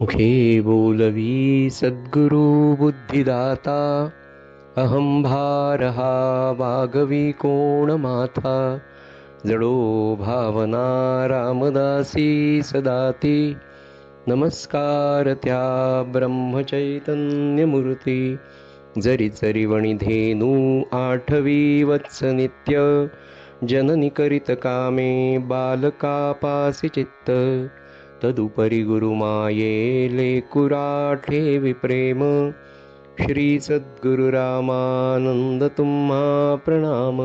मुखे बोलवी सद्गुरु बुद्धिदाता अहं भारहा वागवी कोण माथा जडो भावना रामदासी सदाती नमस्कार त्या ब्रह्मचैतन्यमूर्ती जरी जरी वणिधेनू आठवी वत्स नित्य जननी करीत कामे बालकापासी चित्त तदुपरी गुरुमाये लेकुराठे विप्रेम श्री सद्गुरु रामानंद तुम्हा प्रणाम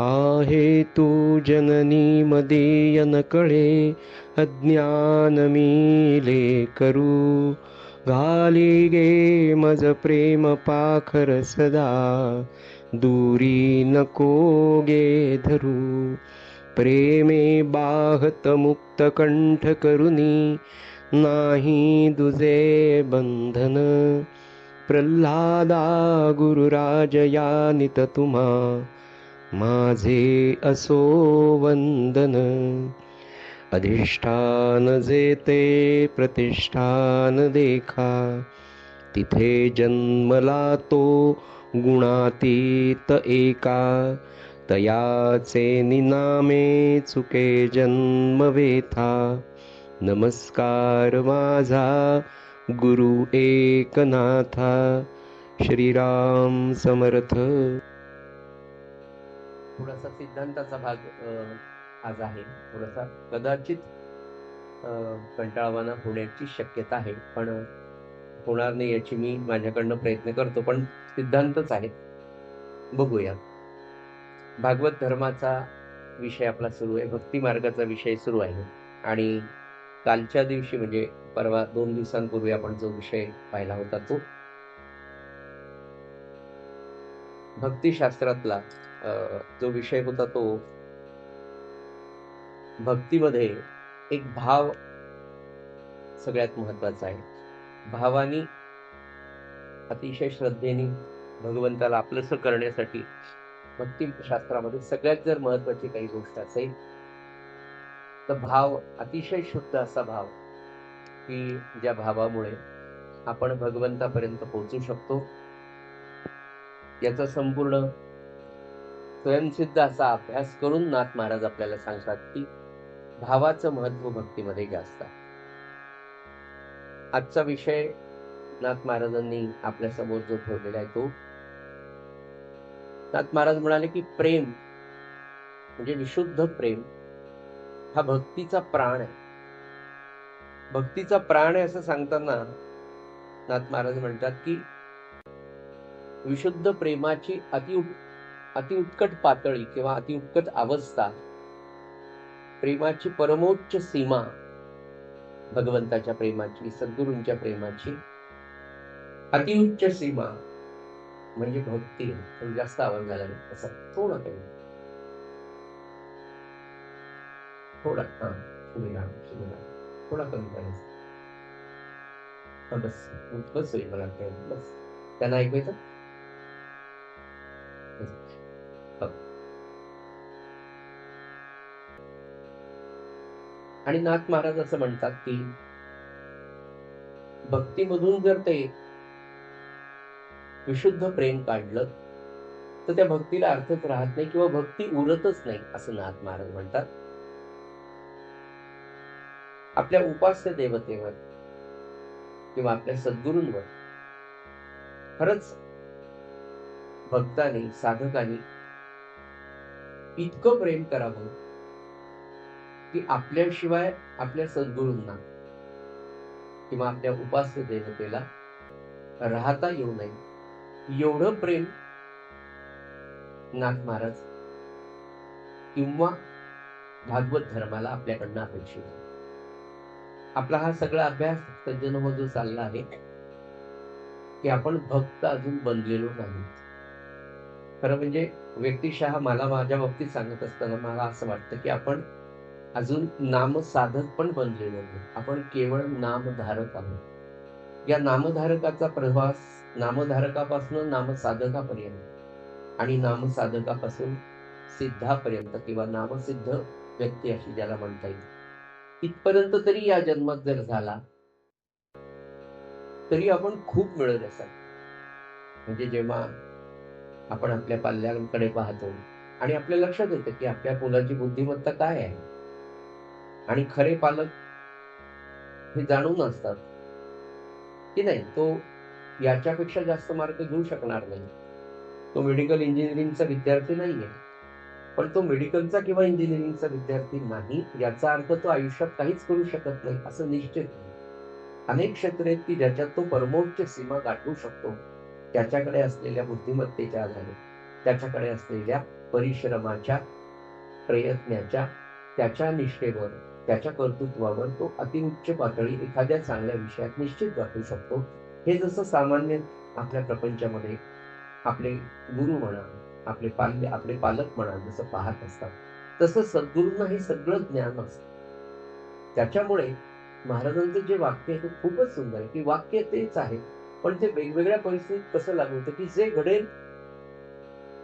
आहे तू जननी मदीय न कळे अज्ञान मीले करू घाली गे मज प्रेम पाखर सदा दूरी नको गे धरू प्रेमे बाहत मुक्त कंठ करुनी नाही दुजे बंधन प्रल्हादा गुरुराज यानित तुम्हा माझे असो वंदन अधिष्ठान जेते प्रतिष्ठान देखा तिथे जन्मला तो गुणातीत एका तयाचे निनामे चुके जन्म वेथा नमस्कार माझा गुरु एकनाथा श्रीराम समर्थ. थोडासा सिद्धांताचा भाग आज आहे. थोडासा कदाचित कंटाळवाना होण्याची शक्यता आहे, पण होणार नाही याची मी माझ्याकडनं प्रयत्न करतो. पण सिद्धांतच आहेत, बघूया. भागवत धर्माचा विषय आपला सुरू आहे, भक्ती मार्गाचा विषय सुरू आहे. आणि कालच्या दिवशी म्हणजे परवा 2 दिवसांपूर्वी आपण जो विषय पाहिला होता तो भक्तिशास्त्रातला जो विषय होता तो भक्तीमध्ये एक भाव सगळ्यात महत्वाचा आहे. भावानी अतिशय श्रद्धेने भगवंताला आपलंसं करण्यासाठी भक्तिशास्त्रामध्ये सगळ्यात जर महत्वाची काही गोष्ट असेल तर भाव, अतिशय शुद्ध असा भाव, की ज्या भावामुळे आपण भगवंतापर्यंत पोहोचू शकतो. याचा संपूर्ण स्वयंसिद्ध असा अभ्यास करून नाथ महाराज आपल्याला सांगतात की भावाचं महत्व भक्तीमध्ये जास्त आहे. आजचा विषय नाथ महाराजांनी आपल्या समोर जो ठेवलेला आहे तो, नाथ महाराज म्हणाले की प्रेम म्हणजे विशुद्ध प्रेम हा भक्तीचा प्राण आहे. भक्तीचा प्राण आहे असं सांगताना नाथ महाराज म्हणतात की विशुद्ध प्रेमाची अतिउत्कट पातळी किंवा अतिउत्कट अवस्था, प्रेमाची परमोच्च सीमा, भगवंताच्या प्रेमाची, सद्गुरूंच्या प्रेमाची अतिउच्च सीमा म्हणजे भक्ती. जास्त आवाज झाला नाही, असं थोडं काही, थोडा थोडा कमी करायचा. बस बस होईल मला, बस. त्यांना ऐकवायचं. आणि नाथ महाराज असं म्हणतात की भक्तीमधून जर ते विशुद्ध प्रेम काढलं तर त्या भक्तीला अर्थच राहत नाही किंवा भक्ती उरतच नाही, असं नाथ महाराज म्हणतात. आपल्या उपास्य देवतेवर किंवा आपल्या सद्गुरूंवर खरंच भक्तांनी, साधकांनी इतकं प्रेम करावं की आपल्याशिवाय आपल्या सद्गुरूंना किंवा आपल्या उपास्य देवतेला राहता येऊ नये, एवढं प्रेम नाथ महाराज किंवा भागवत धर्माला आपल्याकडनं अपेक्षित आहे. आपला हा सगळा अभ्यास सज्जन जो चालला आहे की आपण भक्त अजून बनलेलो नाही. खरं म्हणजे व्यक्तिशः मला माझ्या बाबतीत सांगत असताना मला असं वाटतं की आपण अजून नामसाधक पण बनलेलो नाही. आपण केवळ नामधारक आहोत. या नामधारकाचा प्रवास नामधारकापासून नामसाधकापर्यंत आणि नामसाधकापासून सिद्धापर्यंत किंवा नामसिद्ध व्यक्ती अशी ज्याला म्हणता येईल, इथपर्यंत तरी या जन्मात जर झाला तरी आपण खूप मिळत असाल. म्हणजे जेव्हा आपण आपल्या पाल्यांकडे पाहतो आणि आपल्या लक्षात येतं, की आपल्या मुलाची बुद्धिमत्ता काय आहे आणि खरे पालक हे जाणून असतात, की नाही तो याच्यापेक्षा जास्त मार्क घेऊ शकणार नाही. तो मेडिकल इंजिनिअरिंगचा विद्यार्थी नाहीये. पण तो मेडिकलचा किंवा इंजिनिअरिंगचा विद्यार्थी नाही, याचा अर्थ तो आयुष्यात काहीच करू शकत नाही, असं निश्चित नाही. अनेक क्षेत्रे आहेत, की ज्याच्यात तो परमोच्च सीमा गाठू शकतो. त्याच्याकडे असलेल्या बुद्धिमत्तेच्या आधारे, त्याच्याकडे असलेल्या परिश्रमाच्या, प्रयत्नाच्या, त्याच्या निष्ठेवर, त्याच्या कर्तृत्वावर तो अतिउच्च पातळी एखाद्या चांगल्या विषयात निश्चित गाठू शकतो. हे जसं सामान्य आपल्या प्रपंचामध्ये आपले गुरु म्हणा, आपले पालक म्हणा जसं पाहत असतात, तसं सद्गुरूंना हे सगळं ज्ञान असतं. त्याच्यामुळे महाराजांचं जे वाक्य आहे ते खूपच सुंदर आहे, की वाक्य तेच आहे, पण ते वेगवेगळ्या परिस्थितीत कसं लागू होतं, की जे घडेल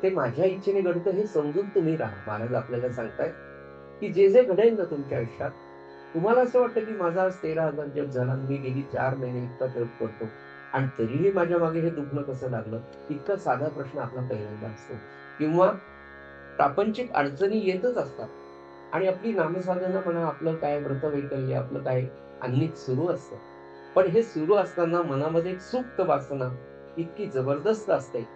ते माझ्या इच्छेने घडतं हे समजून तुम्ही राहा. महाराज आपल्याला सांगतायत, की जे घडेल ना तुमच्या आयुष्यात, तुम्हाला असं वाटतं, की माझा आज 13,000 जप झाला आणि मी गेली 4 महिने इतका जप करतो आणि तरीही माझ्या मागे हे दुखणं कसं लागलं? इतका साधा प्रश्न आपला पहिल्यांदा असतो किंवा प्रापंचिक अडचणी येतच असतात आणि आपली नामसाधना म्हणा, आपलं काय व्रतवैकल्य, आपलं काय अन्निक सुरू असतं. पण हे सुरू असताना मनामध्ये एक सुप्त वासना इतकी जबरदस्त असते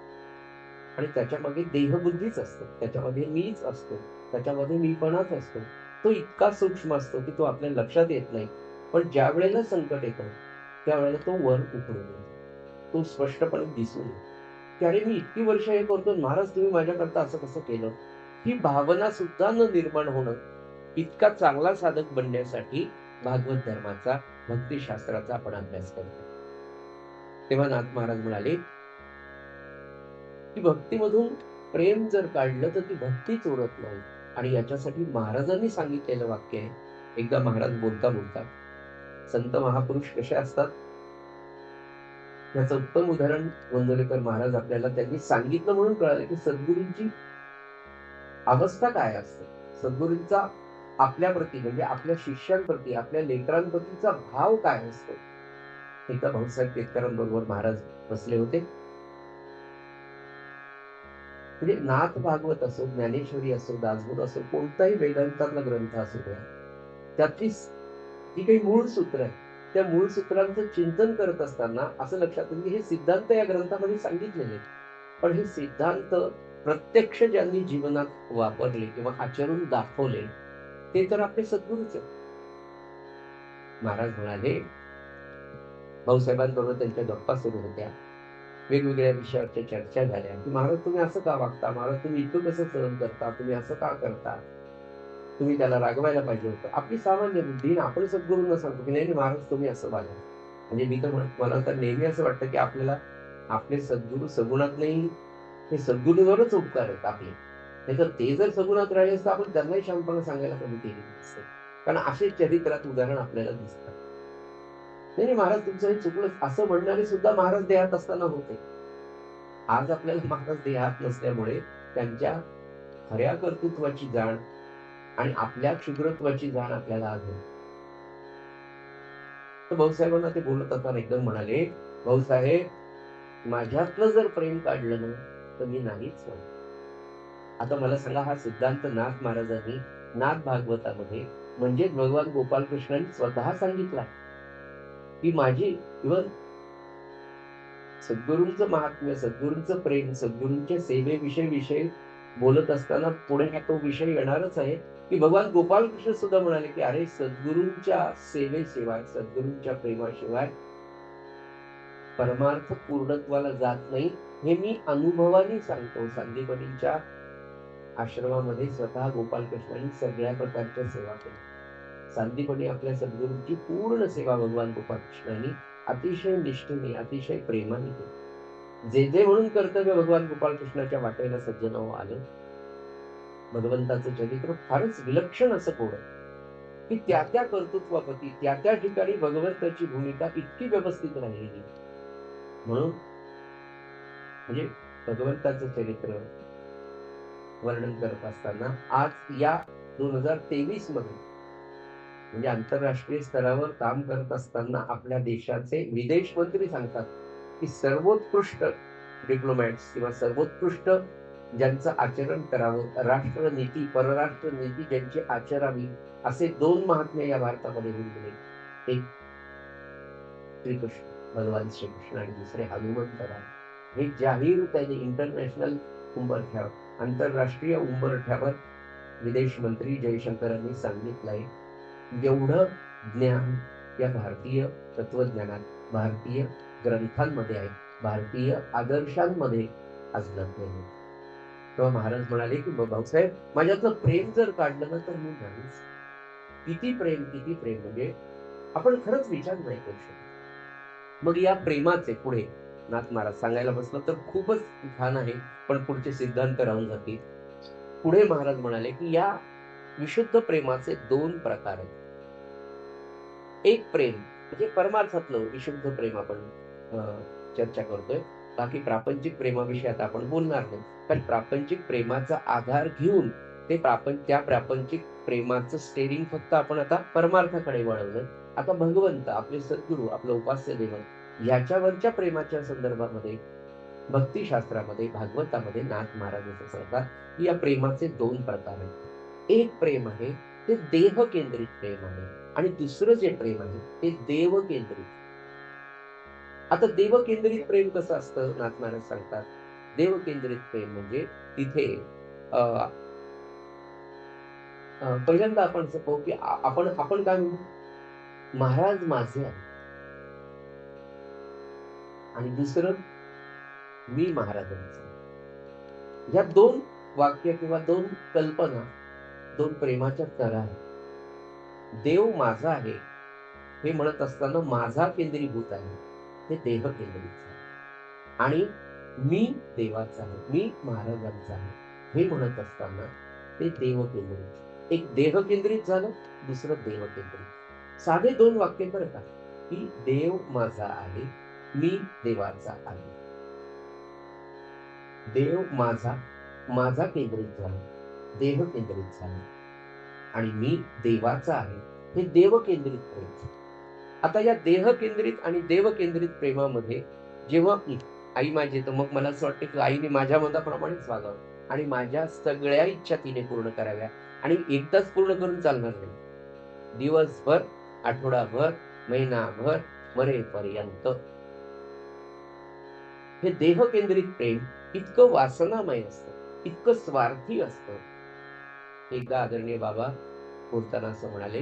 आणि त्याच्यामागे देहबुद्धीच असते. त्याच्यामध्ये मीच असतो. त्याच्यामध्ये मीपणाच असतो. तो इतका सूक्ष्म असतो, की तो आपल्या लक्षात येत नाही. पण ज्यावेळेला संकट येतं, त्यावेळेला तो वर उठून येतो. तो स्पष्टपणे दिसून येतो, की अरे मी इतकी वर्ष हे करतो महाराज तुम्ही माझ्याकरता असं कसं केलं? ही भावना सुद्धा न निर्माण होणं, इतका चांगला साधक बनण्यासाठी भागवत धर्माचा, भक्तिशास्त्राचा आपण अभ्यास करतो. तेव्हा नाथ महाराज म्हणाले, की भक्तीमधून प्रेम जर काढलं तर ती भक्तीच उरत नाही. आणि याच्यासाठी महाराजांनी सांगितलेलं वाक्य आहे. एकदा महाराज बोलता संत महापुरुष कसे असतात याचं उत्तम उदाहरण गोंदवलेकर महाराज आपल्याला त्यांनी सांगितलं म्हणून कळालं, की सद्गुरूंची अवस्था काय असते. सद्गुरूंचा आपल्याप्रती म्हणजे आपल्या शिष्यांप्रती, आपल्या लेकरांप्रतीचा भाव काय असतो. एकदा भाऊसाहेब केतकरांबरोबर महाराज बसले होते. म्हणजे नाथ भागवत असो, ज्ञानेश्वरी असो, दासबोध असो, कोणताही वेदांतातला ग्रंथ असू द्या. त्यातली जी काही मूळ सूत्र आहे, त्या मूळ सूत्रांचं चिंतन करत असताना असं लक्षात येतं, की हे सिद्धांत या ग्रंथामध्ये सांगितलेले आहेत. पण हे सिद्धांत प्रत्यक्ष ज्यांनी जीवनात वापरले किंवा आचरून दाखवले, ते तर आपले सद्गुरूच आहेत. महाराज म्हणाले, भाऊसाहेबांबरोबर त्यांच्या गप्पा सुरू होत्या. वेगवेगळ्या विषयावरच्या चर्चा झाल्या, की "महाराज तुम्ही असं का वागता? महाराज तुम्ही इतकं कसं सहन करता? तुम्ही असं का करता? तुम्ही त्याला रागवायला पाहिजे होतं." आपली सामान्य बुद्धी आणि आपण सद्गुरूंना सांगतो, की "नाही, नाही महाराज तुम्ही असं वागा." म्हणजे मी तर मला तर नेहमी असं वाटतं, की आपल्याला आपले सद्गुरू सगुणात नाही, हे सद्गुरूवरच उपकार आहेत आपले. नाहीतर ते जर सगुणात राहिले असते, आपण त्यांनाही शहाणपणा सांगायला कमी केली नसते. कारण असे चरित्रात उदाहरण आपल्याला दिसतात. "नाही, नाही महाराज तुमचं हे चुकलं." असं म्हणणारे सुद्धा महाराज देहात असताना होते. आज आपल्याला महाराज देहात नसल्यामुळे त्यांच्या खऱ्या कर्तृत्वाची जाण आणि आपल्या क्षुद्रत्वाची जाण आपल्याला आढळते. तर भाऊसाहेबांना ते बोलत असताना एकदम म्हणाले, "भाऊसाहेब, माझ्यातलं जर प्रेम काढलं ना, तर मी नाहीच म्हणत." आता मला सांगा हा सिद्धांत नाथ महाराजांनी नाथ भागवतामध्ये म्हणजेच भगवान गोपालकृष्णांनी स्वतः सांगितला, की माझी इव्हन सद्गुरूंचं महात्म्य, सद्गुरूंचं प्रेम, सद्गुरूंच्या सेवेविषयी विषय बोलत असताना पुढे हा तो विषय येणारच आहे, की भगवान गोपालकृष्ण सुद्धा म्हणाले, की "अरे सद्गुरूंच्या सेवेशिवाय, सद्गुरूंच्या प्रेमाशिवाय परमार्थ पूर्णत्वाला जात नाही." हे मी अनुभवाने सांगतो. सांदीपनीच्या आश्रमामध्ये स्वतः गोपालकृष्णांनी सगळ्या प्रकारच्या सेवा केल्या. सांदीपनी आपल्या सद्गुरूंची पूर्ण सेवा भगवान गोपालकृष्णांनी अतिशय निष्ठेने, अतिशय प्रेमाने केली. जे म्हणून कर्तव्य भगवान गोपालकृष्णाच्या वाटेला सज्जन आलं. भगवंताचं चरित्र फारच विलक्षण असं कोड आहे, की त्या कर्तृत्वाप्रती त्या ठिकाणी भगवंताची भूमिका इतकी व्यवस्थित राहिलेली. म्हणून म्हणजे भगवंताचं चरित्र वर्णन करत असताना आज या 2023 मध्ये म्हणजे आंतरराष्ट्रीय स्तरावर काम करत असताना आपल्या देशाचे विदेश मंत्री सांगतात की सर्वोत्कृष्ट डिप्लोमॅट्स किंवा सर्वोत्कृष्ट ज्यांचं आचरण करावं, राष्ट्रनीती परराष्ट्र नीती ज्यांची आचरावी, असे 2 महात्मे या भारतामध्ये होऊन गेले. एक श्रीकृष्ण, भगवान श्रीकृष्ण आणि दुसरे हनुमंतराय. हे जाहीर त्यांनी इंटरनॅशनल उंबरठ्यावर, आंतरराष्ट्रीय उंबरठ्यावर विदेश मंत्री जयशंकरांनी सांगितलंय, एवढं ज्ञान या भारतीय तत्वज्ञानात, भारतीय ग्रंथांमध्ये आहे, भारतीय आदर्शांमध्ये असलं नाही. तेव्हा महाराज म्हणाले की भाऊसाहेब, माझ्यातलं प्रेम जर काढलं ना तर मी नाहीच. किती प्रेम म्हणजे आपण खरंच विचार नाही करू शकत. मग या प्रेमाचे पुढे नाथ महाराज सांगायला बसलं तर खूपच छान आहे, पण पुढचे सिद्धांत राहून जातील. पुढे महाराज म्हणाले की या विशुद्ध प्रेमाचे 2 प्रकार आहेत. एक प्रेम म्हणजे परमार्थातलं विशुद्ध प्रेम आपण चर्चा करतोय. बाकी प्रापंचिक प्रेमाविषयी आता आपण बोलणार नाही, कारण प्रापंचिक प्रेमाचा आधार घेऊन त्या प्रापंचिक प्रेमाचं स्टेरिंग फक्त आपण आता परमार्थाकडे वळवलं. आता भगवंत, आपले सद्गुरू, आपलं उपास्य दैवत ह्याच्यावरच्या प्रेमाच्या संदर्भामध्ये भक्तिशास्त्रामध्ये, भागवतामध्ये नाथ महाराज असं सांगतात की या प्रेमाचे 2 प्रकार आहेत. एक प्रेम आहे ते देह केंद्रित प्रेम आहे आणि दुसरं जे प्रेम आहे ते देव केंद्रित. आता देव केंद्रित प्रेम कसं असतं नाथ महाराज सांगतात. देव केंद्रित प्रेम म्हणजे तिथे पहिल्यांदा आपण असं पाहू की आपण काय म्हणू, महाराज माझे आहे आणि दुसरं मी महाराजांचं. या 2 वाक्य किंवा 2 कल्पना, 2 प्रेमाच्या तरा आहेत. देव माझा आहे हे म्हणत असताना माझा केंद्रीभूत आहे, हे देह केंद्रित आहे. आणि मी देवाचा आहे, मी महाराजांचा आहे हे म्हणत असताना ते देव केंद्रित. एक देह केंद्रित झालं, दुसरं देव केंद्रित. साधे 2 वाक्य बरं का, की देव माझा आहे, मी देवाचा आहे. देव माझा केंद्रित झाला, देह केंद्रित झाला आणि मी देवाचा आहे, हे देव केंद्रित प्रेम. आता या देह केंद्रित आणि देव केंद्रित प्रेमामध्ये जेव्हा आई माझी, तर मग मला असं वाटतं की आईने माझ्या मनाप्रमाणेच वागावं आणि माझ्या सगळ्या इच्छा तिने पूर्ण कराव्या आणि एकदाच पूर्ण करून चालणार नाही. दिवसभर, आठवडाभर, महिनाभर, मरेपर्यंत. हे देह केंद्रित प्रेम इतकं वासनामय असतं, इतकं स्वार्थी असतं. एकदा आदरणीय बाबा बोलताना असं म्हणाले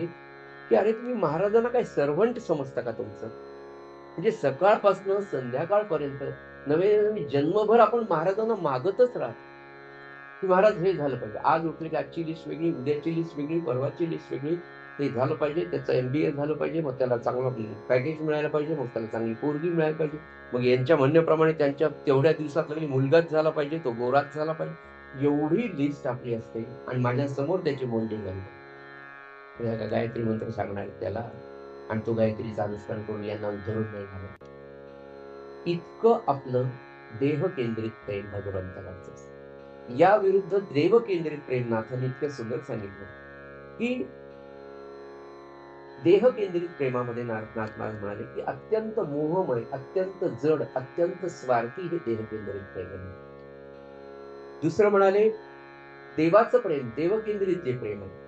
की अरे तुम्ही महाराजांना काय सर्व्हंट समजता का तुमचं? म्हणजे सकाळपासून संध्याकाळपर्यंत नवे जन्मभर आपण महाराजांना मागतच राहतो की महाराज हे झालं पाहिजे. आज उठले की आजची लिस्ट वेगळी, उद्याची लिस्ट वेगळी, परवाची लिस्ट वेगळी. ते झालं पाहिजे, त्याचं MBA झालं पाहिजे, मग त्याला चांगलं पॅकेज मिळायला पाहिजे, मग त्याला चांगली पोरगी मिळायला पाहिजे, मग यांच्या म्हणण्याप्रमाणे त्यांच्या तेवढ्या दिवसात लगेच मुलगाच झाला पाहिजे, तो गोराच झाला पाहिजे. एवढी लिस्ट आपली असते आणि माझ्या समोर त्याची मोंडी झाली. गायत्री मंत्र सांगणार त्याला आणि तो गायत्रीचा अनुष्ठान करून यांना उद्धरून नाही झालं. इतकं आपलं देह केंद्रित प्रेम भगवंताचं असतं. या विरुद्ध देव केंद्रित प्रेम नाथांनी इतकं सुंदर सांगितलं की देह केंद्रित प्रेमामध्ये नाथ महाराज म्हणाले की अत्यंत मोहमय, अत्यंत जड, अत्यंत स्वार्थी हे देह केंद्रित प्रेम आहे. दुसरं म्हणाले देवाचं प्रेम, देव केंद्रित जे प्रेम आहे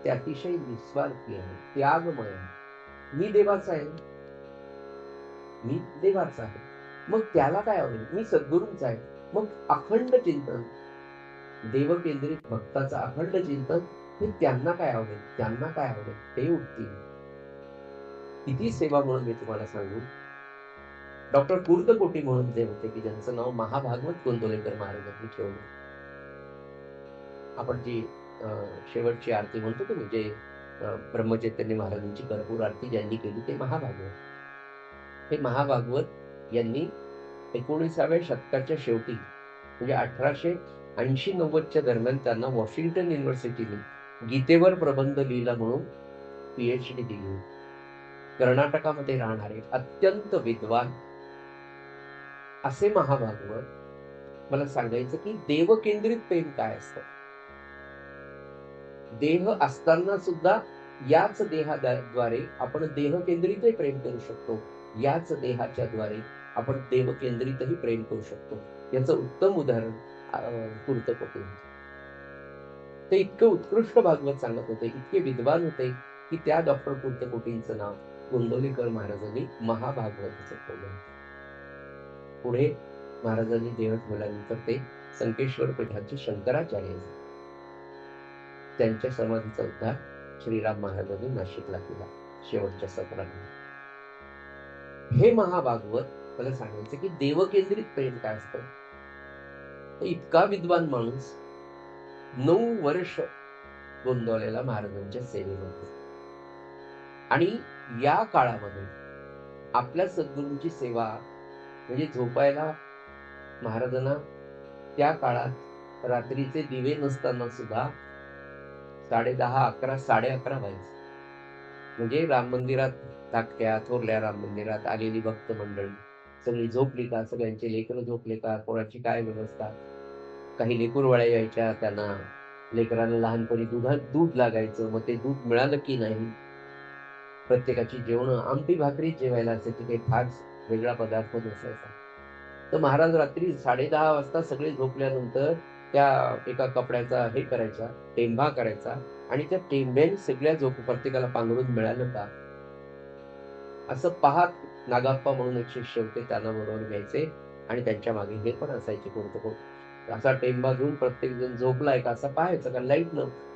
ते अतिशय निस्वार्थी आहे, त्यागमय आहे. मी देवाचा आहे, मी देवाचा आहे, मग त्याला काय आवडेल, मी सद्गुरूंचा आहे. मग अखंड चिंतन, देव केंद्रित भक्ताचं अखंड चिंतन हे त्यांना काय आवडेल, त्यांना काय आवडेल ते उठतील. किती सेवा म्हणून मी तुम्हाला सांगू. डॉक्टर कुर्तकोटी म्हणून जे होते की ज्यांचं नाव महाभागवत गोंदवलेकर महाराजांनी ठेवलं. आपण जी शेवटची आरती म्हणतो की म्हणजे ब्रह्मचैतन्य महाराजांची कर्पूर आरती ज्यांनी केली ते महाभागवत. हे महाभागवत यांनी 19व्या शतकाच्या शेवटी म्हणजे 1880-90च्या दरम्यान त्यांना वॉशिंग्टन युनिव्हर्सिटीने गीतेवर प्रबंध लिहिला म्हणून PhD दिली. कर्नाटकामध्ये राहणारे अत्यंत विद्वान असे महाभागवत मला सांगायचं की देव केंद्रित प्रेम काय असतं. देह असताना सुद्धा याच देहाद्वारे आपण देह केंद्रितही प्रेम करू शकतो, याच देहाच्या द्वारे आपण देव केंद्रितही प्रेम करू शकतो. याचं उत्तम उदाहरण पूर्तकोटी होते. ते इतकं उत्कृष्ट भागवत सांगत होते, इतके विद्वान होते की त्या डॉक्टर पूर्तकोटींचं नाव गोंदवलेकर महाराजांनी महाभागवत असं ठेवलं. पुढे महाराजांनी देह ठेवल्यानंतर ते संकेश्वर पीठाचे शंकराचार्य झाले. त्यांच्या समाधीचा उद्धार श्रीराम महाराजांनी नाशिकला केला शेवटच्या सत्रामध्ये. हे महाभागवत मला सांगायचं की देवकेंद्रित प्रेम काय असतं. इतका विद्वान माणूस 9 वर्ष गोंदवलेला महाराजांच्या सेवेमध्ये, आणि या काळामध्ये आपल्या सद्गुरूंची सेवा म्हणजे झोपायला महाराजांना त्या काळात रात्रीचे दिवे नसताना सुद्धा 10:30, 11, 11:30 व्हायचे. म्हणजे राम मंदिरात धाकट्या थोरल्या राम मंदिरात आलेली भक्त मंडळी सगळी झोपली का, सगळ्यांचे लेकरं झोपले का, कोणाची काय व्यवस्था. काही लेकरवाळ्या यायच्या, त्यांना लेकरांना लहानपणी दूध लागायचं, मग ते दूध मिळालं की नाही. प्रत्येकाची जेवण आमटी भाकरी जेवायला असायची, काही फार वेगळा पदार्थ नसायचा. तर महाराज रात्री 10:30 वाजता सगळे झोपल्यानंतर त्या एका कपड्याचा हे करायचा, टेंभा करायचा, आणि त्या टेंभ्याने सगळ्या प्रत्येकाला पांघरून मिळालं का असं पाहत नागाप्पा म्हणून एक शिष्य होते, त्यांना बरोबर घ्यायचे आणि त्यांच्या मागे हे पण असायचे कोण असा टेंबा घेऊन प्रत्येक जण झोपलाय का असं पाहायचं, का लाईट नव्हतं.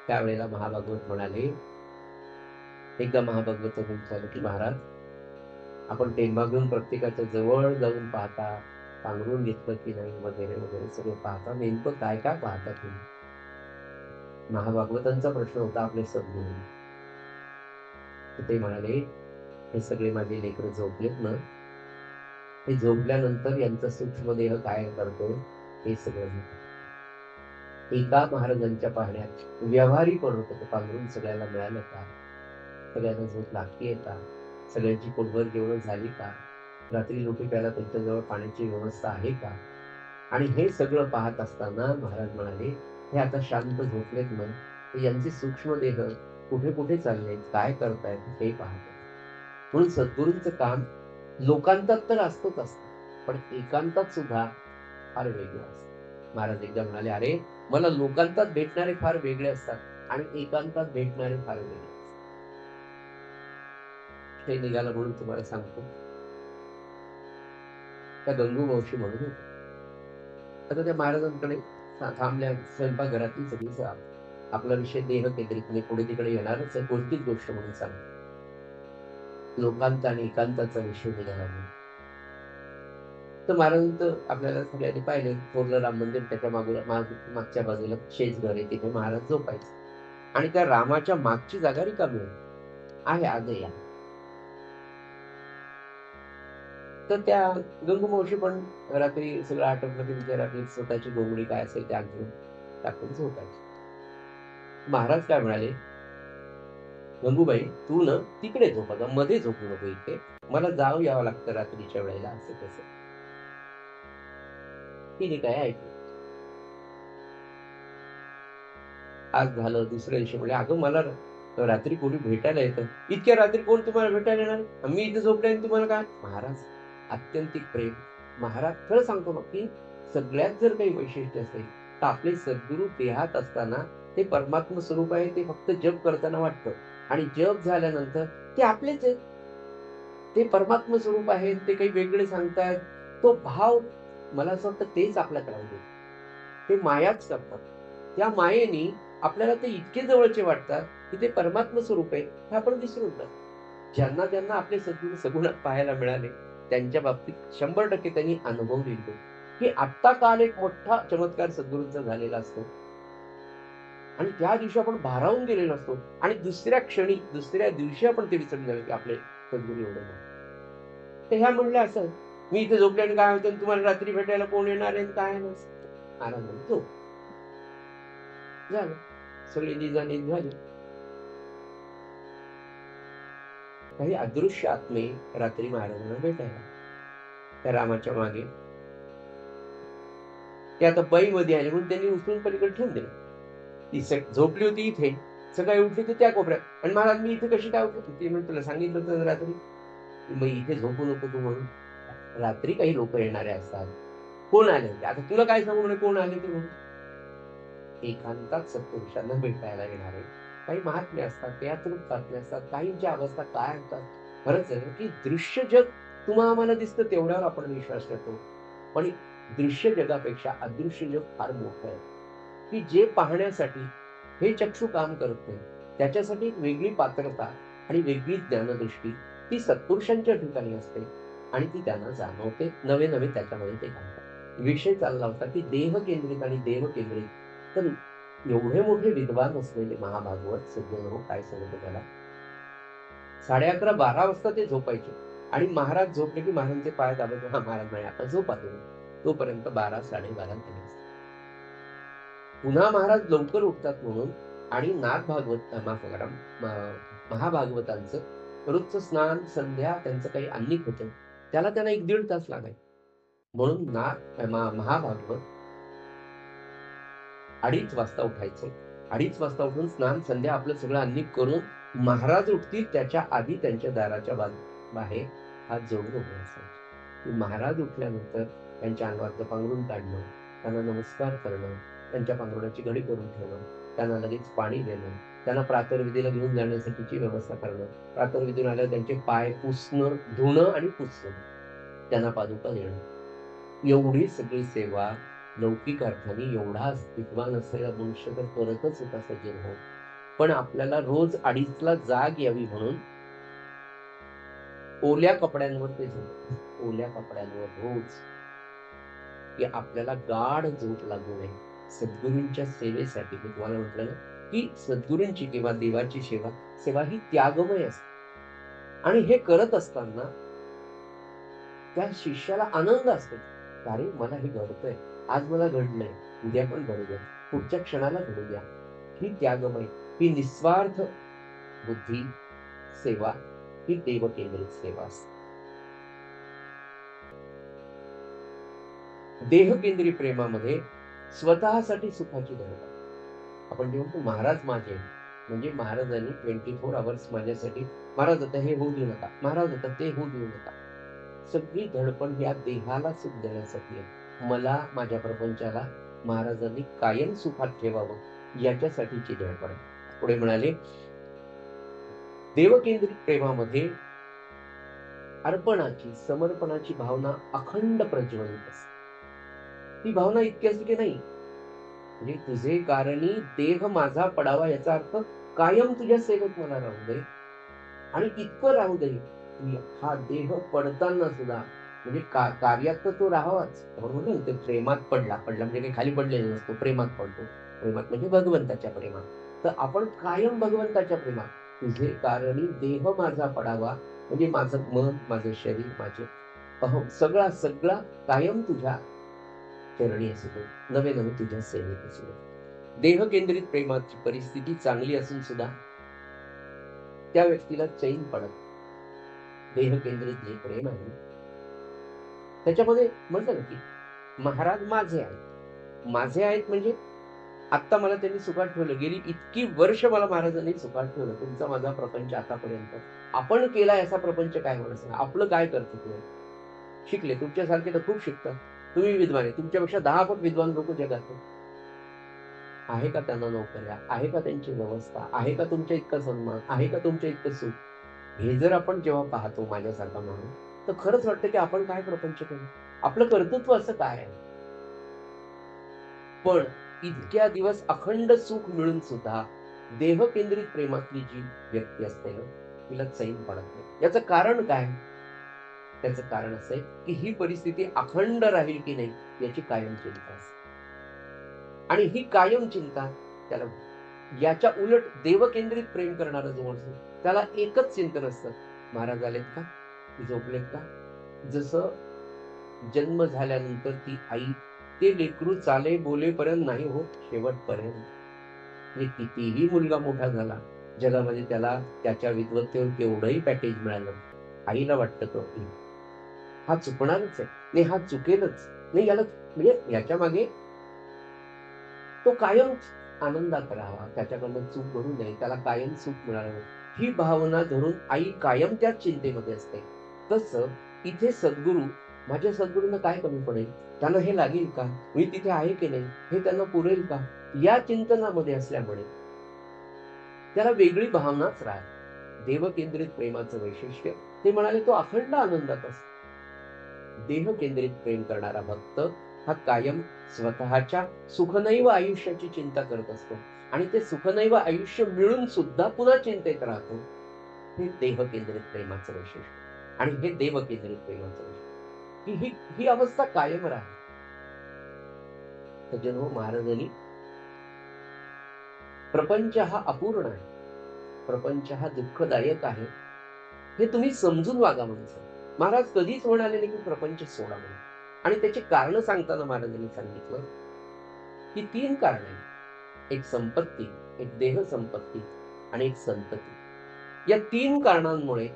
त्यावेळेला महाभागवत म्हणाले, एकदा महाभागवत झालं की महाराज आपण टेंबा घेऊन प्रत्येकाच्या जवळ जाऊन पाहता, पांघरून घेतलं की नाही वगैरे वगैरे सगळं पाहता, नेमकं काय काय पाहता तुम्ही. महाभागवतांचा प्रश्न होता आपले सद्गुरू. ते म्हणाले, हे सगळे माझे लेकरं झोपलेत ना, हे झोपल्यानंतर यांचा सूक्ष्म देह काय करतो हे सगळं. एका महाराजांच्या पाहण्यात व्यवहारी पण होतं, पांघरून सगळ्याला मिळालं का, सगळ्यांना झोप लागतीये का, सगळ्यांची पोटभर जेवण झाली का, रात्री लोटी प्यायला त्यांच्याजवळ पाण्याची व्यवस्था आहे का. आणि हे सगळं पाहत असताना महाराज म्हणाले, हे आता शांत झोपलेत ना, यांचे सूक्ष्म देह कुठे कुठे चाललेत, काय करतायत हे पाहत. म्हणून सद्गुरूंचं काम लोकांतात तर असतंच असतं, पण एकांतात सुद्धा फार वेगळं असतं. महाराज एकदा म्हणाले, अरे मला लोकांतात भेटणारे फार वेगळे असतात आणि एकांतात भेटणारे फार वेगळे असतात. ते निघालं म्हणून तुम्हाला सांगतो. त्या गंगू मावशी म्हणून होत्या. आता त्या महाराजांकडे थांबल्या, स्वयंपाकघरातली सगळी आपला विषय देह केंद्रित पुढे तिकडे येणारच आहे, कोणतीच गोष्ट म्हणून सांगतो. लोकांत आणि एकांताचा विषय निघाला. तर महाराजांचं आपल्याला सगळ्यांनी पाहिले, थोरलं राम मंदिर त्याच्या मागच्या बाजूला शेज घर आहे, तिथे महाराज झोपायचे. आणि त्या रामाच्या मागची जागा रिकामी आहे आजही. तर त्या गंगू मावशी पण रात्री सगळं आटोपलं की तिथे रात्री स्वतःची गोंगडी काय असेल ते अंथरून टाकून झोपायची. महाराज काय म्हणाले, गंगूबाई तू न तिकडे झोप, मध्ये झोपू नको, इथे मला जाऊ यावं लागतं रात्रीच्या वेळेला, असं तसं. तिने काय ऐकलं. आज झालं, दुसऱ्या दिवशी म्हणजे अगं मला रात्री कोणी भेटायला येतं. इतक्या रात्री कोण तुम्हाला भेटायला येणार, मी इथे झोपले आणि तुम्हाला काय. महाराज अत्यंतिक प्रेम. महाराज खरं सांगतो ना की सगळ्यात जर काही वैशिष्ट्य असेल तर आपले सद्गुरू देहात असताना ते परमात्म स्वरूप आहे, ते फक्त जप करताना वाटतं, आणि जप झाल्यानंतर ते आपलेच आहेत, ते परमात्म स्वरूप आहे, ते काही वेगळे सांगतायत. तो भाव मला असं वाटतं तेच आपल्याकडे आहे, ते मायाच करतात. त्या मायेने आपल्याला ते इतके जवळचे वाटतात की ते परमात्म स्वरूप आहे हे आपण विसरून जातो. ज्यांना ज्यांना आपले सद्गुरू सगुणात पाहायला मिळाले त्यांच्या बाबतीत 100% त्यांनी अनुभव लिहितो की आत्ता काल एक मोठा चमत्कार सद्गुरूंचा झालेला असतो आणि त्या दिवशी आपण भारावून गेलेलो असतो आणि दुसऱ्या क्षणी दुसऱ्या दिवशी आपण ते विसरून जाऊ की आपले सद्गुरू एवढे नाही. तर ह्या म्हणल्या असं, मी इथे झोपल्याने काय होतं, तुम्हाला रात्री भेटायला कोण येणार आहे काय नसतं. आराम झोप झालं, सगळी निजानीत झाली. काही अदृश्य आत्मे रात्री महाराजांना भेटायला त्या रामाच्या मागे, ते आता बाई मध्ये आले म्हणून त्यांनी उचलून पलीकडे ठेवून दिलं. ती झोपली होती इथे, सकाळी उठली तर त्या कोपऱ्यात आणि महाराज मी इथे कशी काय उठली? ती म्हणे तुला सांगितलं होतं रात्री, मग इथे झोपू नको तू म्हणून. रात्री काही लोक येणारे असतात. कोण आले? आता तुला काय सांगू म्हणे कोण आले ते म्हणून. एकांतात सत्पुरुषांना भेटायला येणारे काही महात्मे असतात, ते अतृप चाचणे असतात, काहींच्या अवस्था काय असतात. खरंच आहे की दृश्य जग तुम्हा आम्हाला दिसतं तेवढ्यावर आपण विश्वास ठेवतो. पण दृश्य जगापेक्षा अदृश्य जग फार मोठं आहे, की जे पाहण्यासाठी हे चक्षु काम करत नाही. त्याच्यासाठी एक वेगळी पात्रता आणि वेगळी ज्ञानदृष्टी ती सत्पुरुषांच्या ठिकाणी असते आणि ती त्यांना जाणवते. नवे नवे त्याच्यामध्ये ते घालतात. विषय चालला होता की देह केंद्रित आणि देव केंद्रित. तर एवढे मोठे विद्वान असलेले महाभागवत सज्जन हो काय सांगतो त्याला 11:30-12 वाजता ते झोपायचे आणि महाराज झोपले की महाराजांचे पाय दाबत हा महाराज नाही आता झोपा तुम्ही. तोपर्यंत 12-12:30 झाले असते. पुन्हा महाराज लवकर उठतात म्हणून आणि नाथ भागवत माफ करा महाभागवतांचं रोजचं स्नान संध्या त्यांचं काही अन्निक होतं त्याला त्यांना 1-1.5 तास लागायचे. म्हणून महाभागवत 2:30 वाजता उठायचं. 2:30 वाजता उठून स्नान संध्या आपलं सगळं अन्निक करून महाराज उठतील त्याच्या आधी त्यांच्या दाराच्या बाहेर हात जोडून उभे असायचे. महाराज उठल्यानंतर त्यांच्या अंगावरचं पांघरून काढणं, त्यांना नमस्कार करणं, त्यांच्या पांघरुणाची घडी करून ठेवणं, त्यांना लगेच पाणी देणं, त्यांना प्रातर्विधीला घेऊन जाण्यासाठीची व्यवस्था करणं, प्रातर्विधीतून आल्यावर त्यांचे पाय पुसणं, धुणं आणि पुसणं, त्यांना पादुका देणं, एवढी सगळी सेवा लौकिक अर्थाने एवढा विद्वान असलेला मनुष्य तर करतच होता सज्जन हो. पण आपल्याला रोज 2:30ला जाग यावी म्हणून ओल्या कपड्यांवर ते झोप, ओल्या कपड्यांवर रोज, की आपल्याला गाढ झोप लागू नये. सद्गुरूंच्या सेवेसाठी मी तुम्हाला म्हटलं ना की सद्गुरूंची किंवा देवाची सेवा ही त्यागमय असते आणि हे करत असताना त्या शिष्याला आनंद असतो. अरे मला हे घडतंय, आज मला घडलंय, उद्या पण घडू द्या, पुढच्या क्षणाला घडू द्या. ही त्यागमय, ही निस्वार्थ बुद्धी सेवा, ही देव केंद्रित सेवा असते. देह केंद्रीय प्रेमामध्ये स्वतःसाठी सुखाची धडपड. आपण जे म्हणतो महाराज माझे म्हणजे महाराजांनी 24 आवर्स माझ्यासाठी महाराज आता हे होऊ देऊ नका, महाराज आता ते होऊ देऊ नका. सगळी धडपड या देहाला सुख देण्यासाठी आहे. मला माझ्या प्रपंचाला महाराजांनी कायम सुखात ठेवावं याच्यासाठीची धडपड आहे. पुढे म्हणाले देवकेंद्रित प्रेमामध्ये अर्पणाची समर्पणाची भावना अखंड प्रज्वलित असते. ती भावना इतकी असते की नाही म्हणजे तुझे कारणी देह माझा पडावा याचा अर्थ कायम तुझ्या सेवेत मला राहू दे आणि इतकं राहू दे हा देह पडताना सुद्धा म्हणजे कार्यात तर तो राहावाच. म्हणून ते प्रेमात पडला म्हणजे काही खाली पडलेला नसतो, प्रेमात पडतो. प्रेमात म्हणजे भगवंताच्या प्रेमात. तर आपण कायम भगवंताच्या प्रेमात तुझे कारणी देह माझा पडावा म्हणजे माझं मन, माझं शरीर, माझे अहम सगळा कायम तुझ्या चरणी असू दे, नवे नवे तुझ्या सेवेत असू दे. देह केंद्रित प्रेमाची परिस्थिती चांगली असून सुद्धा त्या व्यक्तीला चैन पडत. देह केंद्रित जे प्रेम आहे त्याच्यामध्ये म्हणलं ना की महाराज माझे आहेत म्हणजे आता मला त्यांनी सुखात ठेवलं. गेली इतकी वर्ष मला महाराजांनी सुखात ठेवलं. तुमचा माझा प्रपंच आतापर्यंत आपण केला असा प्रपंच काय होणार सांगा. आपलं काय करतो तुम्ही शिकले तुमच्यासारखे तर खूप शिकतात. तुम्ही विद्वान आहे, तुमच्यापेक्षा 10 पट विद्वान लोक जगात आहे का त्यांना नोकऱ्या, आहे का त्यांची व्यवस्था, आहे का तुमच्या इतका सन्मान, आहे का तुमच्या इतकं सुख. हे जर आपण जेव्हा पाहतो माझ्यासारखा म्हणून तर खरंच वाटतं की आपण काय प्रपंच करू, आपलं कर्तृत्व असं काय आहे. पण इतक्या दिवस अखंड सुख मिळून सुद्धा देह केंद्रित प्रेमातली जी व्यक्ती असते ना तिला चैन पडत नाही. याचं कारण काय. त्याचं कारण असं आहे की ही परिस्थिती अखंड राहील की नाही याची कायम चिंता असते आणि ही कायम चिंता त्याला याच्या उलट देवकेंद्रित प्रेम करणारा जो असतो त्याला एकच चिंतन असतं, महाराज आलेत का, झोपलेत का. जसं जन्म झाल्यानंतर ती आई ते लेकरू चाले बोलेपर्यंत नाही होत शेवटपर्यंत. कितीही मुलगा मोठा झाला जगामध्ये त्याला त्याच्या विद्वत्तेवर केवढंही पॅकेज मिळालं आईला वाटतं तो हा चुकणारच आहे, नाही हा चुकेलच नाही, याला म्हणजे याच्या मागे तो कायम आनंदात राहावा, त्याच्याकडनं चूक घडू नये, त्याला कायम सुख मिळावं, ही भावना धरून आई कायम त्याच चिंतेमध्ये असते. तसं इथे सद्गुरू, माझ्या सद्गुरूंना काय कमी पडेल, त्यांना हे लागेल का, मी तिथे आहे की नाही, हे त्यांना पुरेल का, या चिंतनामध्ये असल्यामुळे त्याला वेगळी भावनाच राहते. देवकेंद्रित प्रेमाचं वैशिष्ट्य, ते म्हणाले, तो अखंड आनंदात असतो. देह केंद्रित प्रेम करणारा भक्त हा कायम स्वतःच्या सुखनैव आयुष्याची चिंता करत असतो आणि ते सुखनैव आयुष्य मिळून सुद्धा पुन्हा चिंतेत राहतो. हे देह केंद्रित प्रेमाचं वैशिष्ट्य आणि हे देव केंद्रित प्रेमाचं वैशिष्ट्य, की ही अवस्था कायम राहते. सज्जनो, महाराजांनी प्रपंच हा अपूर्ण आहे, प्रपंच हा दुःखदायक आहे, हे तुम्ही समजून वागा म्हणून महाराज कधीच म्हणाले नाही की प्रपंच सोडा म्हणून. आणि त्याची कारण सांगताना महाराजांनी सांगितलं की 3 कारण आहेत. एक संपत्ती, एक देह संपत्ती आणि एक संतती. या 3 कारणांमुळे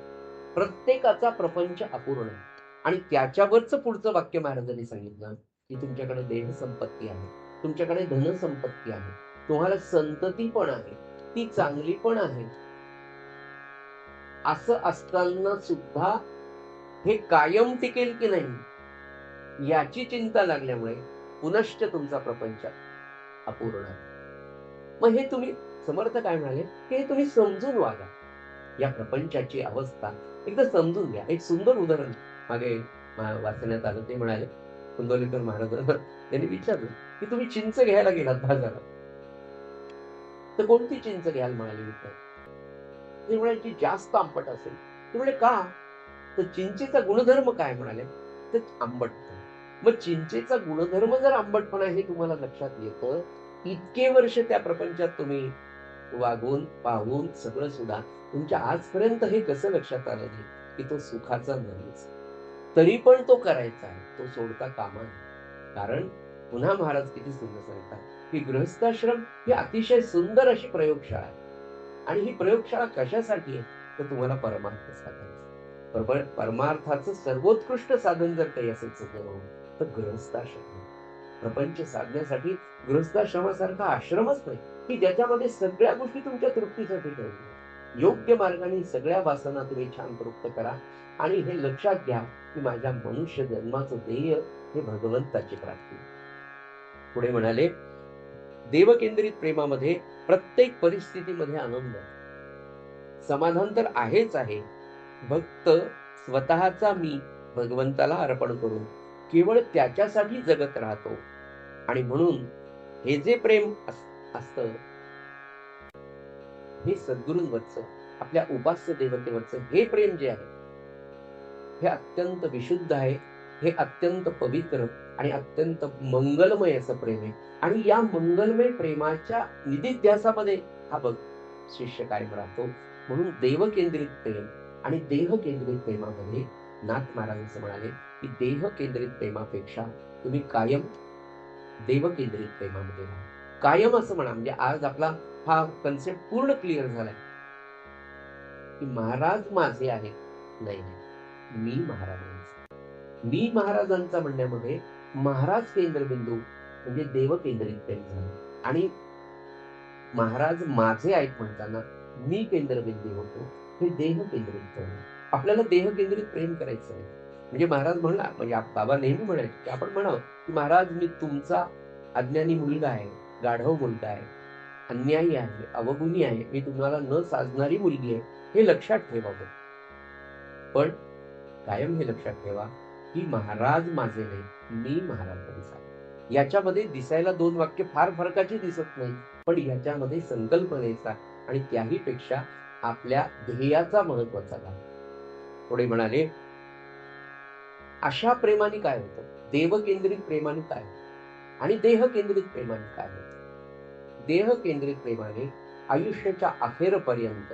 प्रत्येकाचा प्रपंच अपूर्ण आहे. आणि त्याच्यावरच पुढचं वाक्य महाराजांनी सांगितलं की तुमच्याकडे देह संपत्ती आहे, तुमच्याकडे धन संपत्ती आहे, तुम्हाला संतती पण आहे, ती चांगली पण आहे. असं असताना सुद्धा हे कायम टिकेल की नाही याची चिंता लागल्यामुळे पुनश्च तुमचा प्रपंच अपूर्ण आहे. मग हे तुम्ही, समर्थ काय म्हणाले, हे तुम्ही समजून वागा. या प्रपंचाची अवस्था एकदा समजून घ्या. एक सुंदर उदाहरण मागे वाचण्यात आलं. ते म्हणाले, कुंडलिकर महाराजांना त्यांनी विचारलं की तुम्ही चिंच घ्यायला गेलात बाजारात, तर कोणती चिंच घ्याल म्हणाले विचार. ते म्हणाले जी जास्त आंबट असेल. ते म्हणाले का, तर चिंचेचा गुणधर्म काय म्हणाले, तर आंबटपणा. मग चिंचेचा गुणधर्म जर आंबटपणा हे तुम्हाला लक्षात येतं, इतके वर्ष त्या प्रपंचात तुम्ही वागून पाहून सगळं सुद्धा तुमच्या आजपर्यंत हे कसं लक्षात आलं नाही की तो सुखाचा नाहीच, तरी पण तो करायचा आहे, तो सोडता कामा नये. कारण पुन्हा महाराज किती सुंदर सांगतात की गृहस्थाश्रम ही अतिशय सुंदर अशी प्रयोगशाळा आहे. आणि ही प्रयोगशाळा कशासाठी आहे, तर तुम्हाला परमार्थ साधायचं. परमार्थाचं सर्वोत्कृष्ट साधन जर काही असेल तर गृहस्थाश्रम. प्रपंच साधण्यासाठी गृहस्थाश्रमासारखा आश्रमच नाही की ज्याच्यामध्ये सगळ्या गोष्टी तुमच्या तृप्तीसाठी ठेवल्या. योग्य मार्गाने सगळ्या वासना तुम्ही छान तृप्त करा आणि हे लक्षात घ्या की माझ्या मनुष्य जन्माचं ध्येय हे भगवंताची प्राप्ती. पुढे म्हणाले, देवकेंद्रित प्रेमामध्ये प्रत्येक परिस्थितीमध्ये आनंद, समाधान तर आहेच आहे. भक्त स्वतःचा मी भगवंताला अर्पण करून केवळ त्याच्यासाठी जगत राहतो. आणि म्हणून हे जे प्रेम असतं, हे सद्गुरूंवरचं, आपल्या उपास्य देवतेवरचं हे प्रेम जे आहे, हे अत्यंत विशुद्ध आहे, हे अत्यंत पवित्र आणि अत्यंत मंगलमय असं प्रेम आहे. आणि या मंगलमय प्रेमाच्या निधिध्यासामध्ये हा शिष्य कायम राहतो. म्हणून देवकेंद्रित प्रेम आणि देह केंद्रित प्रेमामध्ये नाथ महाराज असं म्हणाले की देह केंद्रित प्रेमापेक्षा तुम्ही कायम देवकेंद्रित प्रेमामध्ये राहा. कायम असं म्हणा, म्हणजे आज आपला हा कन्सेप्ट पूर्ण क्लिअर झालाय की महाराज माझे आहेत, नाही मी महाराजांचा. मी महाराजांचा म्हणण्यामध्ये महाराज केंद्रबिंदू म्हणजे देव केंद्रित प्रेम झालं. आणि महाराज माझे आहेत म्हणताना मी केंद्रबिंदू होतो, हे देह केंद्रित प्रेम. आपल्याला देह केंद्रित प्रेम करायचं आहे. म्हणजे महाराज म्हणला, म्हणजे बाबा नेहमी म्हणायचे की आपण म्हणावं की महाराज मी तुमचा अज्ञानी मुलगा आहे, गाढव मुलगा आहे, अन्यायी आहे, अवगुणी आहे, मी तुम्हाला न साजणारी मुलगी आहे, हे लक्षात ठेवावं. पण कायम हे लक्षात ठेवा की महाराज माझे नाही, मी महाराजांचा. याच्यामध्ये दिसायला 2 वाक्य फार फरकाची दिसत नाही, पण याच्यामध्ये संकल्पनेचा आणि त्याही पेक्षा आपल्या ध्येयाचा महत्वाचा भाग. पुढे म्हणाले, अशा प्रेमाने काय होतं, देव केंद्रित प्रेमाने काय होतं आणि देह केंद्रित प्रेमाने काय होतं. देह केंद्रित प्रेमाने आयुष्याच्या अखेरपर्यंत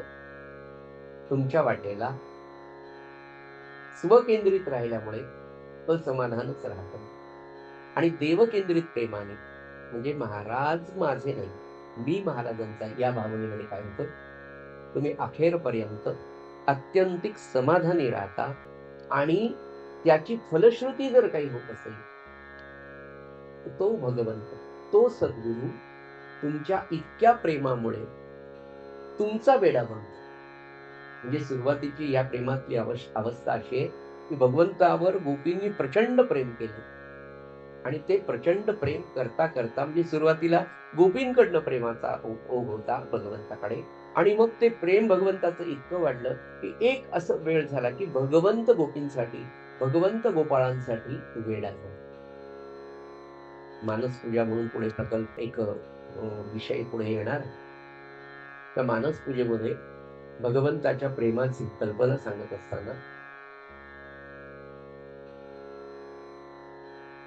तुमच्या वाटेला स्वकेंद्रित राहिल्यामुळे असमाधानच राहतं. आणि देवकेंद्रित प्रेमाने म्हणजे महाराज माझे नाही, मी महाराजांचा, या भावनेमध्ये काय होतं, तुम्ही अखेरपर्यंत अत्यंतिक समाधानी राहता. आणि त्याची फलश्रुती जर काही होत असेल, तो भगवंत, तो सद्गुरू तुमच्या इतक्या प्रेमामुळे तुमचा वेडा बनतो. म्हणजे सुरुवातीची या प्रेमातली अवस्था अशी आहे, की भगवंतावर गोपींनी प्रचंड प्रेम केलं आणि ते प्रचंड प्रेम करता करता म्हणजे सुरुवातीला गोपींकडनं प्रेमाचा ओघ होता भगवंताकडे आणि मग ते प्रेम भगवंताचं इतकं वाढलं, की एक असं वेळ झाला, की भगवंत गोपींसाठी, भगवंत गोपाळांसाठी वेडा झाला. मानस पूजा म्हणून पुढे प्रकल्प एक विषय पुढे येणार आहे. त्या मानस पूजेमध्ये भगवंताच्या प्रेमाची कल्पना सांगत असताना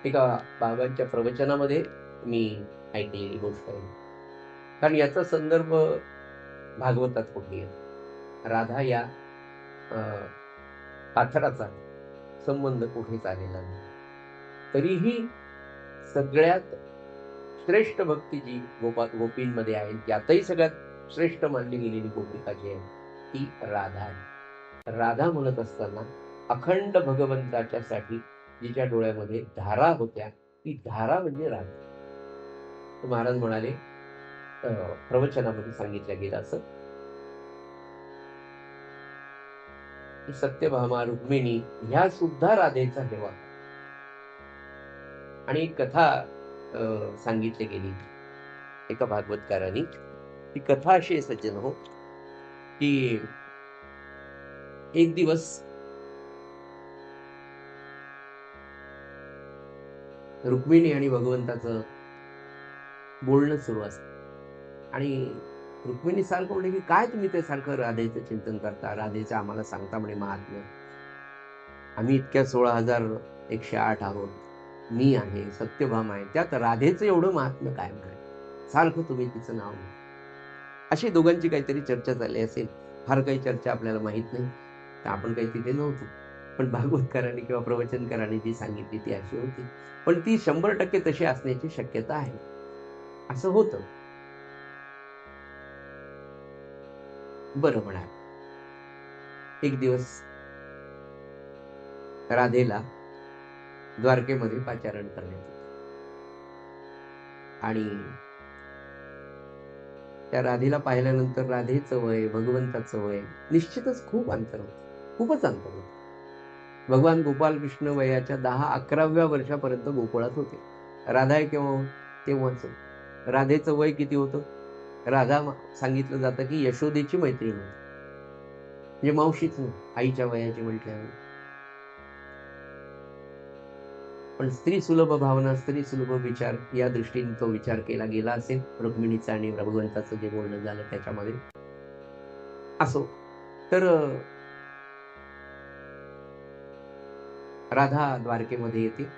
एका बाबांच्या प्रवचनामध्ये मी ऐकलेली गोष्ट आहे. कारण याचा संदर्भ भागवतात कुठे आहे. राधा या पाथराचा संबंध कुठेच आलेला नाही. तरीही सगळ्यात श्रेष्ठ भक्ती जी गोपींमध्ये आहे, त्यातही सगळ्यात श्रेष्ठ मानली गेलेली गोपिका जी आहे ती राधा आहे. राधा म्हणत असताना अखंड भगवंताच्या साठी जिच्या डोळ्यामध्ये धारा होत्या, ती धारा म्हणजे राधा. तर महाराज म्हणाले, प्रवचनामध्ये सांगितलं गेलं असं, की सत्यभामा रुक्मिणी ह्या सुद्धा राधेचा हेवा. आणि एक कथा सांगितली गेली एका भागवतकारांनी. ती कथा अशी आहे सज्जन हो, की एक दिवस रुक्मिणी आणि भगवंताचं बोलणं सुरू असतं आणि रुक्मिणी सारखं म्हणे, की काय तुम्ही ते सारखं राधेचं चिंतन करता, राधेचं आम्हाला सांगता म्हणे महात्म्य. आम्ही इतक्या 16,108 आहोत, मी आहे, सत्यभामा आहे, त्यात राधेचं एवढं महात्म्य काय म्हणाय, सारखं तुम्ही तिचं नाव घ्या. अशी दोघांची काहीतरी चर्चा झाली असेल. फार काही चर्चा आपल्याला माहित नाही, तर आपण काही तिथे नव्हतो. पण भागवतकारांनी किंवा प्रवचनकारांनी जी सांगितली ती अशी होती. पण ती 100% तशी असण्याची शक्यता आहे. असं होतं. बरं म्हणा. एक दिवस राधेला द्वारकेमध्ये पाचारण करण्यात होतं आणि त्या राधेला पाहिल्यानंतर राधेचं वय, भगवंताचं वय निश्चितच खूप अंतर होतं. खूपच अंतर होतं. भगवान गोपाल कृष्ण वयाच्या 10-11व्या वर्षापर्यंत गोकुळात होते. राधा केव्हा तेव्हाच. राधेचं वय किती होतं? राधा सांगितलं जातं की यशोदेची मैत्रीण होती, म्हणजे मावशीच नाही, आईच्या वयाची म्हटल्यावर. पण स्त्री सुलभ भावना, स्त्री सुलभ विचार या दृष्टीने तो विचार केला गेला असेल रुक्मिणीचा आणि भगवंताचं जे बोलणं झालं त्याच्यामध्ये. असो, तर राधा द्वारकेमध्ये येते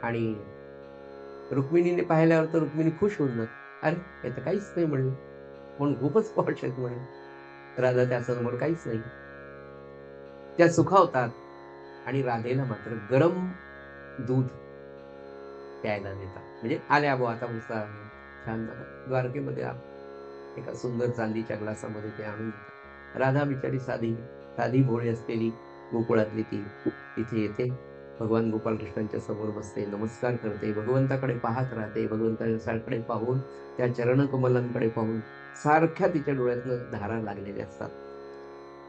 आणि रुक्मिणीने पाहिल्यावर तर रुक्मिणी खुश होऊन जाते. अरे हे तर काहीच नाही म्हणले, पण खूपच पॉश आहेत म्हणे. राधा त्यासमोर काहीच नाही. त्या सुखावतात आणि राधेला मात्र गरम दूध प्यायला देतात. म्हणजे आल्या बुवा आता मुसा छान द्वारकेमध्ये एका सुंदर चांदीच्या ग्लासामध्ये ते आणून देतात. राधा बिचारी साधी साधी भोळी असलेली गोकुळातली ती तिथे येते. भगवान गोपालकृष्णांच्या समोर बसते, नमस्कार करते, भगवंताकडे पाहत राहते. भगवंताकडे पाहून, त्या चरणकमलांकडे पाहून सारख्या तिच्या डोळ्यातनं धारा लागलेल्या असतात,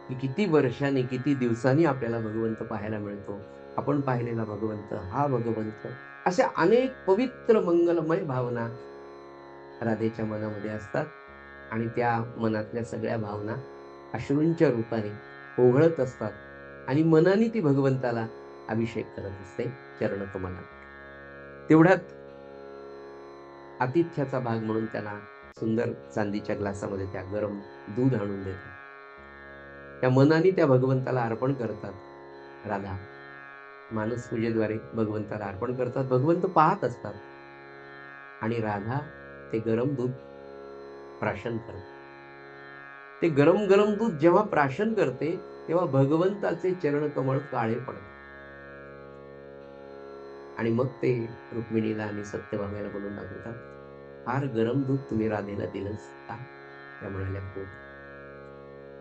की किती वर्षांनी, किती दिवसांनी आपल्याला भगवंत पाहायला मिळतो. आपण पाहिलेला भगवंत, हा भगवंत. अशा अनेक पवित्र मंगलमय भावना राधेच्या मनामध्ये असतात आणि त्या मनातल्या सगळ्या भावना अश्रूंच्या रूपाने ओघळत असतात आणि मनाने ती भगवंताला अभिषेक करत असते चरणकमला. तेवढ्यात आतिथ्याचा भाग म्हणून त्यांना सुंदर चांदीच्या ग्लासामध्ये त्या गरम दूध आणून देतात. त्या मनाने त्या भगवंताला अर्पण करतात. राधा मानस पूजेद्वारे भगवंताला अर्पण करतात. भगवंत पाहत असतात आणि राधा ते गरम दूध प्राशन करते. ते गरम गरम दूध जेव्हा प्राशन करते तेव्हा भगवंताचे चरणकमळ काळे पडते आणि मग ते रुक्मिणीला आणि सत्यभामेला बोलून दाखवतात, फार गरम दूध तुम्ही राधेला दिलंच का? त्या म्हणाल्या, हो.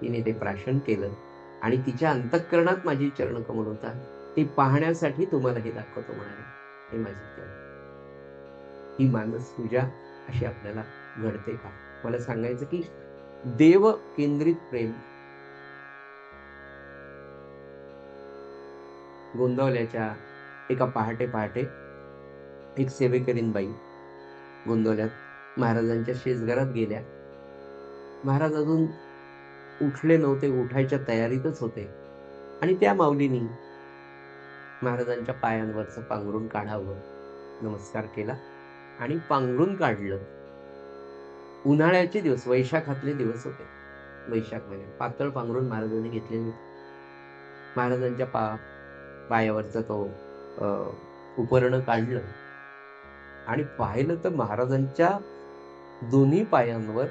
तिने ते प्राशन केलं आणि तिच्या अंतःकरणात माझी चरणकमळ होता, ते पाहण्यासाठी तुम्हाला हे दाखवतो म्हणाले. हे माझे चरण. ही मानस पूजा अशी आपल्याला घडते का? मला सांगायचं की देव केंद्रित प्रेम गोंदवल्याच्या एका पहाटे पहाटे एक सेवेकरीण बाई गोंदवल्यात महाराजांच्या शेजघरात गेल्या. महाराज अजून उठले नव्हते, उठायच्या तयारीतच होते आणि त्या माऊलीनी महाराजांच्या पायांवरचं पांघरून काढावं, नमस्कार केला आणि पांघरून काढलं. उन्हाळ्याचे दिवस, वैशाखातले दिवस होते. वैशाख महिन्यात पातळ पांघरून महाराजांनी घेतलेले. महाराजांच्या पायावरचं तो उपरणं काढलं आणि पाहिलं तर महाराजांच्या दोन्ही पायांवर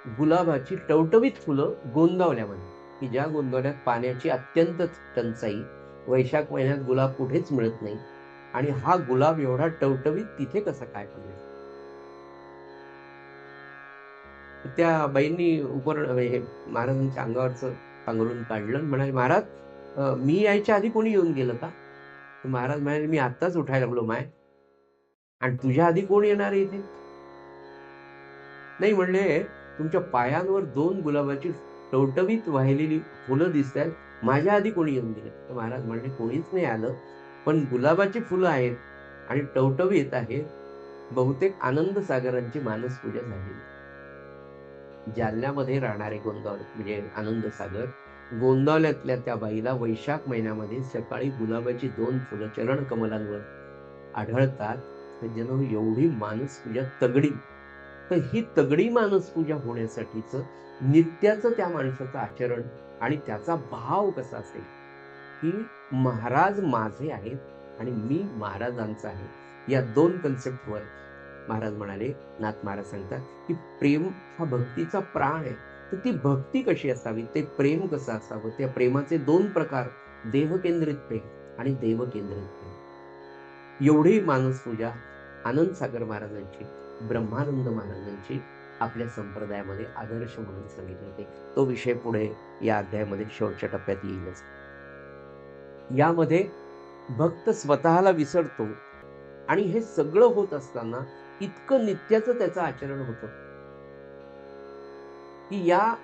गुलाबाची टवटवीत फुलं गोंदावल्यामध्ये, की ज्या गोंदावल्यात पाण्याची अत्यंत टंचाई, वैशाख महिन्यात गुलाब कुठेच मिळत नाही आणि हा गुलाब एवढा टवटवीत तिथे कसा काय पडला? त्या बाईंनी उपरण हे महाराजांच्या अंगावरचं पांघरून काढलं आणि म्हणाले, महाराज मी यायच्या आधी कोणी येऊन गेलं का? महाराज म्हणाले, मी आत्ताच उठायला लागलो माय, आणि तुझ्या आधी कोण येणार आहे इथे? नाही म्हणले, तुमच्या पायांवर 2 गुलाबाची टवटवीत वाहिलेली फुलं दिसत आहेत, माझ्या आधी कोणी येऊन गेले? तर महाराज म्हणले, कोणीच नाही आलं, पण गुलाबाची फुलं आहेत आणि टवटवीत आहेत, बहुतेक आनंद सागरांची मानस पूजा झाली. जालन्यामध्ये राहणारे गोंदावले म्हणजे आनंद सागर, गोंदावल्यातल्या त्या बाईला वैशाख महिन्यामध्ये सकाळी गुलाबाची 2 फुलं चरण कमलांवर आढळतात. तर जणू एवढी मानस पूजा तगडी. तर ही तगडी मानस पूजा होण्यासाठीच नित्याचं त्या माणसाचं आचरण आणि त्याचा भाव कसा असेल, की महाराज माझे आहेत आणि मी महाराजांचा आहे. या 2 कन्सेप्टवर महाराज म्हणाले, नाथ महाराज सांगतात की प्रेम हा भक्तीचा प्राण आहे. तर ती भक्ती कशी असावी, ते प्रेम कसं असावं, त्या प्रेमाचे 2 प्रकार, देह केंद्रित प्रेम आणि देव केंद्रित प्रेम. एवढी मानस पूजा आनंद सागर महाराजांची, ब्रह्मानंद महाराजांची आपल्या संप्रदायामध्ये आदर्श म्हणून सांगितले होते. तो विषय पुढे या अध्यायामध्ये शेवटच्या टप्प्यात येईलच. यामध्ये भक्त स्वतःला विसरतो आणि हे सगळं होत असताना इतकं नित्याचं त्याचं आचरण होतं की या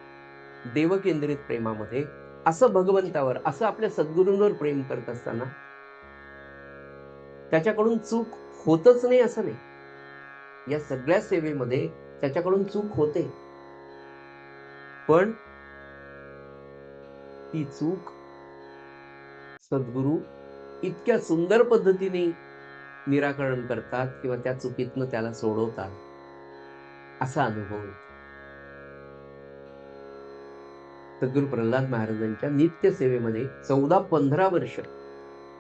देवकेंद्रित प्रेमामध्ये असं भगवंतावर, असं आपल्या सद्गुरूंवर प्रेम करत असताना त्याच्याकडून चूक होतच नाही असं नाही. या सगळ्या सेवेमध्ये त्याच्याकडून चूक होते, पण ती चूक सद्गुरू इतक्या सुंदर पद्धतीने निराकरण करतात किंवा त्या चुकीतनं त्याला सोडवतात, असा अनुभव. सद्गुरू प्रल्हाद महाराजांच्या नित्य सेवेमध्ये 14-15 वर्ष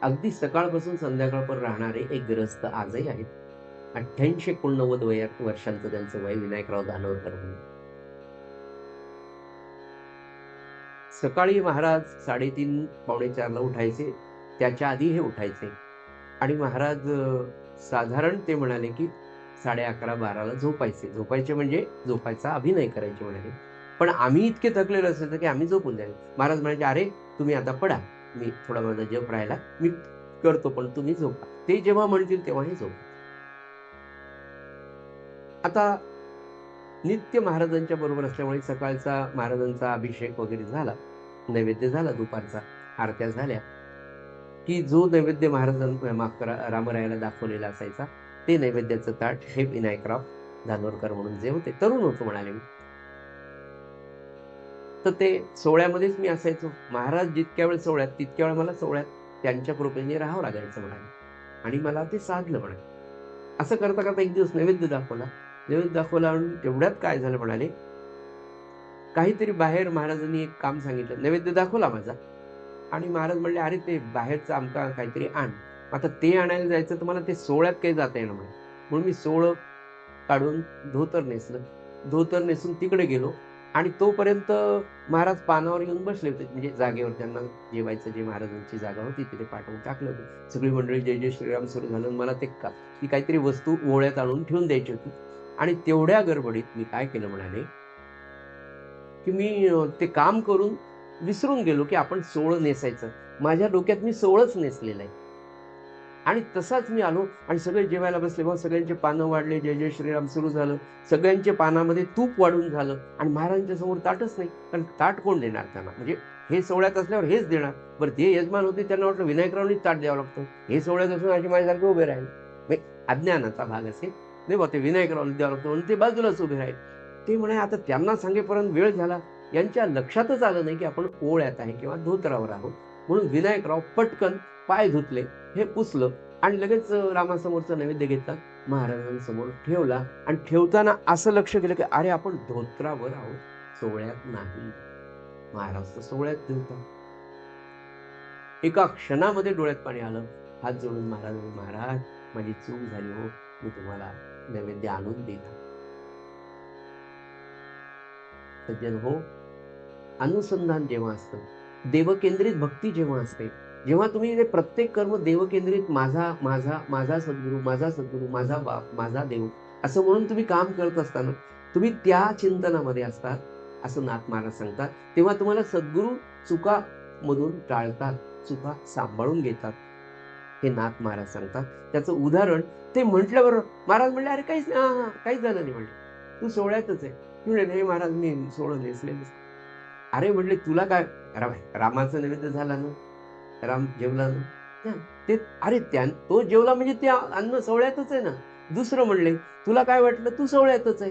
अगदी सकाळपासून संध्याकाळपर्यंत राहणारे एक ग्रस्त आजही आहेत. 88-89 वर्षांचं त्यांचं वय, विनायकराव दानवकर म्हणून. सकाळी महाराज 3:30-4:45 उठायचे, त्याच्या आधी हे उठायचे आणि महाराज साधारण ते म्हणाले की 11:30-12ला झोपायचे म्हणजे झोपायचा अभिनय करायचे म्हणाले. पण आम्ही इतके थकलेलो असायचं की आम्ही झोपून जायचो. महाराज म्हणायचे, अरे तुम्ही आता पडा, मी थोडा माझा जप राहिला मी करतो, पण तुम्ही झोपा. ते जेव्हा म्हणतील तेव्हा हे झोप. आता नित्य महाराजांच्या बरोबर असल्यामुळे सकाळचा महाराजांचा अभिषेक वगैरे झाला, नैवेद्य झाला, दुपारचा आरत्या झाल्या की जो नैवेद्य महाराजांना रामरायाला दाखवलेला असायचा, ते नैवेद्याचं ताट हे विनायकराव दानोरकर म्हणून जे होते, तरुण होतो म्हणाले मी, तर ते सोहळ्यामध्येच मी असायचो. महाराज जितक्या वेळ सोहळ्यात तितक्या वेळ मला सोहळ्यात त्यांच्या कृपेने राहावं लागायचं म्हणाले आणि मला ते साधलं म्हणाले. असं करता करता एक दिवस नैवेद्य दाखवला आणि तेवढ्यात काय झालं म्हणाले, काहीतरी बाहेर महाराजांनी एक काम सांगितलं, नैवेद्य दाखवला माझा आणि महाराज म्हणले, अरे ते बाहेरचं आमका काहीतरी आण. आता ते आणायला जायचं तर मला ते सोहळ्यात काही जाता येणार नाही, म्हणून मी सोहळं काढून धोतर नेसून तिकडे गेलो आणि तोपर्यंत महाराज पानावर येऊन बसले होते, म्हणजे जागेवर त्यांना जेवायचं जे महाराजांची जागा होती तिथे पाठवून टाकलं होतं. सगळी मंडळी जय जय श्रीराम सुरू झालं. मला ते ती काहीतरी वस्तू ओळ्यात आणून ठेवून द्यायची होती आणि तेवढ्या गडबडीत मी काय केलं म्हणाले, की मी ते काम करून विसरून गेलो की आपण सोहळं नेसायचं. माझ्या डोक्यात मी सोहळंच नेसलेलं आहे आणि तसाच मी आलो आणि सगळे जेवायला बसले. मग सगळ्यांचे पानं वाढले, जय जय श्रीराम सुरू झालं. सगळ्यांच्या पानामध्ये तूप वाढून झालं आणि महाराजांच्या समोर ताटच नाही. कारण ताट कोण देणार त्यांना? म्हणजे हे सोहळ्यात असल्यावर हेच देणार. बरं, ते यजमान होते, त्यांना वाटलं विनायकरावांनीच ताट द्यावं लागतं. हे सोहळ्यात असून अशी माझ्यासारखे उभे राहिले. म्हणजे अज्ञानाचा भाग असेल. नाही बा, ते विनायकरावांनी द्यावं लागतं म्हणून ते बाजूलाच उभे राहिले. ते म्हणे आता त्यांना सांगेपर्यंत वेळ झाला. यांच्या लक्षातच आलं नाही की आपण ओळ्यात आहे किंवा धोत्रावर आहोत. म्हणून विनायकराव पटकन पाय धुतले, हे पुसलं आणि लगेच रामासमोरचा नैवेद्य घेतला, महाराजांसमोर ठेवला आणि ठेवताना असं लक्ष केलं की अरे आपण धोत्रावर आहोत, सोहळ्यात नाही. महाराज तर सोहळ्यात ठेवता. एका क्षणामध्ये डोळ्यात पाणी आलं. हात जोडून महाराज माझी चूक झाली हो, मी तुम्हाला नैवेद्य आणून देतो. सज्जन हो, अनुसंधान जेव्हा असतं, देवकेंद्रित भक्ती जेव्हा असते, जेव्हा तुम्ही हे प्रत्येक कर्म देवकेंद्रित माझा माझा माझा सद्गुरू, माझा सद्गुरू, माझा बाप, माझा देव असं म्हणून तुम्ही काम करत असताना तुम्ही त्या चिंतनामध्ये असतात, असं नाथ महाराज सांगतात. तेव्हा तुम्हाला सद्गुरू चुका मधून टाळतात, चुका सांभाळून घेतात, हे नाथ महाराज सांगतात. त्याचं उदाहरण ते म्हटल्याबरोबर महाराज म्हणले, अरे काहीच काहीच झालं नाही. म्हणले तू सोहळ्यातच आहे. म्हणले नाही महाराज, मी सोहळं नेसलेलं. अरे म्हणले तुला काय, रामाचं नैवेद्य झाला ना, राम जेवला ना, ते अरे तो जेवला म्हणजे ते अन्न सोहळ्यातच आहे ना. दुसरं म्हणले तुला काय वाटलं, तू सोहळ्यातच आहे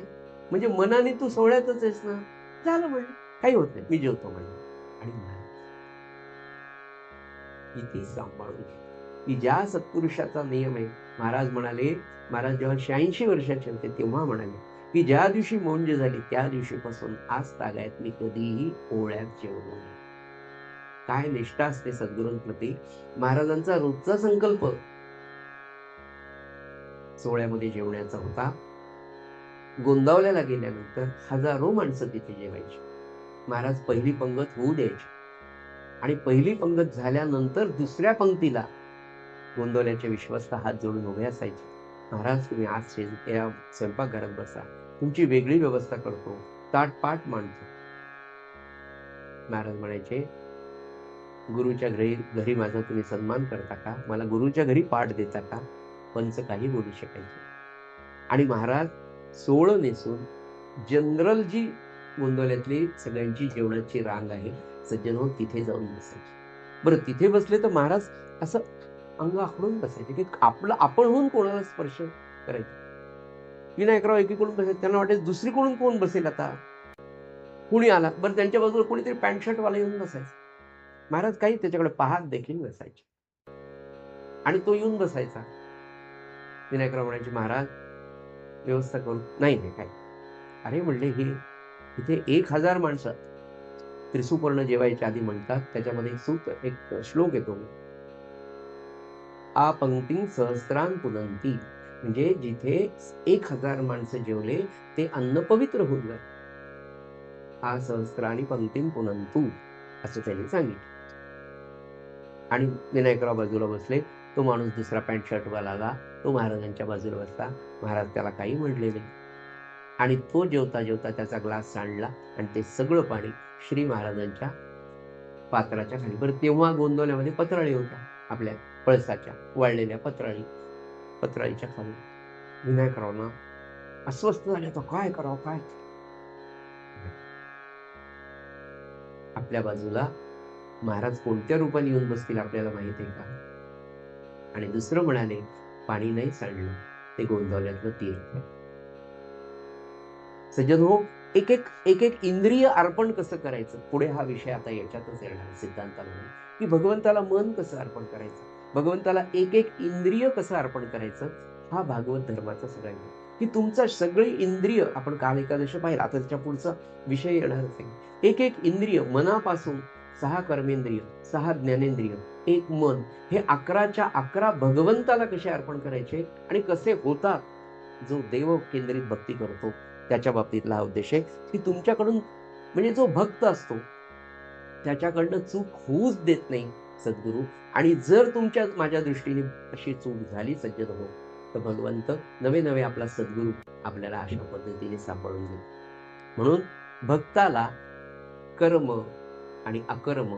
म्हणजे मनाने तू सोहळ्यातच आहेस ना. झालं म्हणले, काही होत नाही, मी जेवतो म्हणले. आणि किती सांभाळून की ज्या सत्पुरुषाचा नियम आहे. महाराज म्हणाले, महाराज जेव्हा 86 वर्षाचे होते तेव्हा म्हणाले की ज्या दिवशी मौंज झाली त्या दिवशीपासून आज तागायत मी कधीही ओळ्यात जेवलो नाही. काय निष्ठा असते सद्गुरूंप्रती. महाराजांचा रोजचा संकल्प सोहळ्यामध्ये जेवण्याचा होता. गोंदावल्याला गेल्यानंतर हजारो माणसं तिथे जेवायची. महाराज पहिली पंगत होऊ द्यायची आणि पहिली पंगत झाल्यानंतर दुसऱ्या पंक्तीला गोंदवल्याचे विश्वस्त हात जोडून उभे असायचे. महाराज तुम्ही आज स्वयंपाकघरात बसा, तुमची वेगळी व्यवस्था करतो, ताटपाट मांडतो. महाराज म्हणायचे, गुरुच्या घरी माझा तुम्ही सन्मान करता का? मला गुरुच्या घरी पाठ देता का? पंच काही बोलू शकायचे. आणि महाराज सोहळं नेसून जनरल जी गोंदवल्यातली सगळ्यांची जेवणाची रांग आहे, सज्जन तिथे जाऊन बसायचे. बरं, तिथे बसले तर महाराज असं अंग आखडून बसायचे की आपलं आपण होऊन कोणाला स्पर्श करायचं. विनायकराव एकीकडून बसायचे, त्यांना वाटायचं दुसरी कोण बसेल आता, कुणी आला. बरं, त्यांच्या बाजूला कोणीतरी पॅन्ट शर्ट वाला येऊन बसायचं. महाराज काही त्याच्याकडे पाहत देखील बसायचे आणि तो येऊन बसायचा. विनायकराव म्हणायचे, महाराज व्यवस्था करू. नाही काय. अरे म्हणले, हे इथे 1000 माणसं त्रिसुपर्ण जेवायच्या आधी म्हणतात, त्याच्यामध्ये एक श्लोक येतो, आ पंक्ती सहस्रान पुनंती, म्हणजे जिथे 1000 माणसं जेवले ते अन्न पवित्र होत जाईल. आ सहस्रानी पंक्तीम पुनंतू असं त्यांनी सांगितलं. आणि विनायकराव बाजूला बसले. तो माणूस दुसरा पॅन्ट शर्ट वाला आला, तो महाराजांच्या बाजूला बसला. महाराज त्याला काही म्हणले नाही आणि तो जेवता जेवता त्याचा ग्लास सांडला आणि ते सगळं पाणी श्री महाराजांच्या पात्राच्या खाली. बरं, तेव्हा गोंदवल्यामध्ये पत्राळी होत्या, आपल्या पळसाच्या वाळलेल्या पत्राळीच्या खाली. विनायकरावना अस्वस्थ झाले, तर काय करावं काय. आपल्या बाजूला महाराज कोणत्या रूपाने येऊन बसतील आपल्याला माहिती आहे का? आणि दुसरं म्हणाले, पाणी नाही सांडलं, ते गोंदवल्यातलं तीर्थ. सज्जन हो, एक एक इंद्रिय अर्पण कसं करायचं, पुढे हा विषय आता याच्यातच येणार सिद्धांतामध्ये, की भगवंताला मन कसं अर्पण करायचं, भगवंताला एक इंद्रिय कसं अर्पण करायचं, हा भागवत धर्माचा सगळा की तुमचा सगळे इंद्रिय, आपण काल एकादशी पाहिलं, आता त्याच्या पुढचा विषय येणारच आहे. एक इंद्रिय, मनापासून 6 कर्मेंद्रिय, 6 ज्ञानेंद्रिय, 1 मन, हे 11च्या 11 भगवंताला कसे अर्पण करायचे आणि कसे होतात. जो देव केंद्रित भक्ती करतो त्याच्या बाबतीतला हा उद्देश आहे की तुमच्याकडून, म्हणजे जो भक्त असतो त्याच्याकडनं चूक होऊच देत नाही सद्गुरू. आणि जर माझ्या दृष्टीने अशी चूक झाली सज्जन हो, तर भगवंत नवे आपला सद्गुरू आपल्याला अशा पद्धतीने सांभाळून घेईल. म्हणून भक्ताला कर्म आणि अकर्म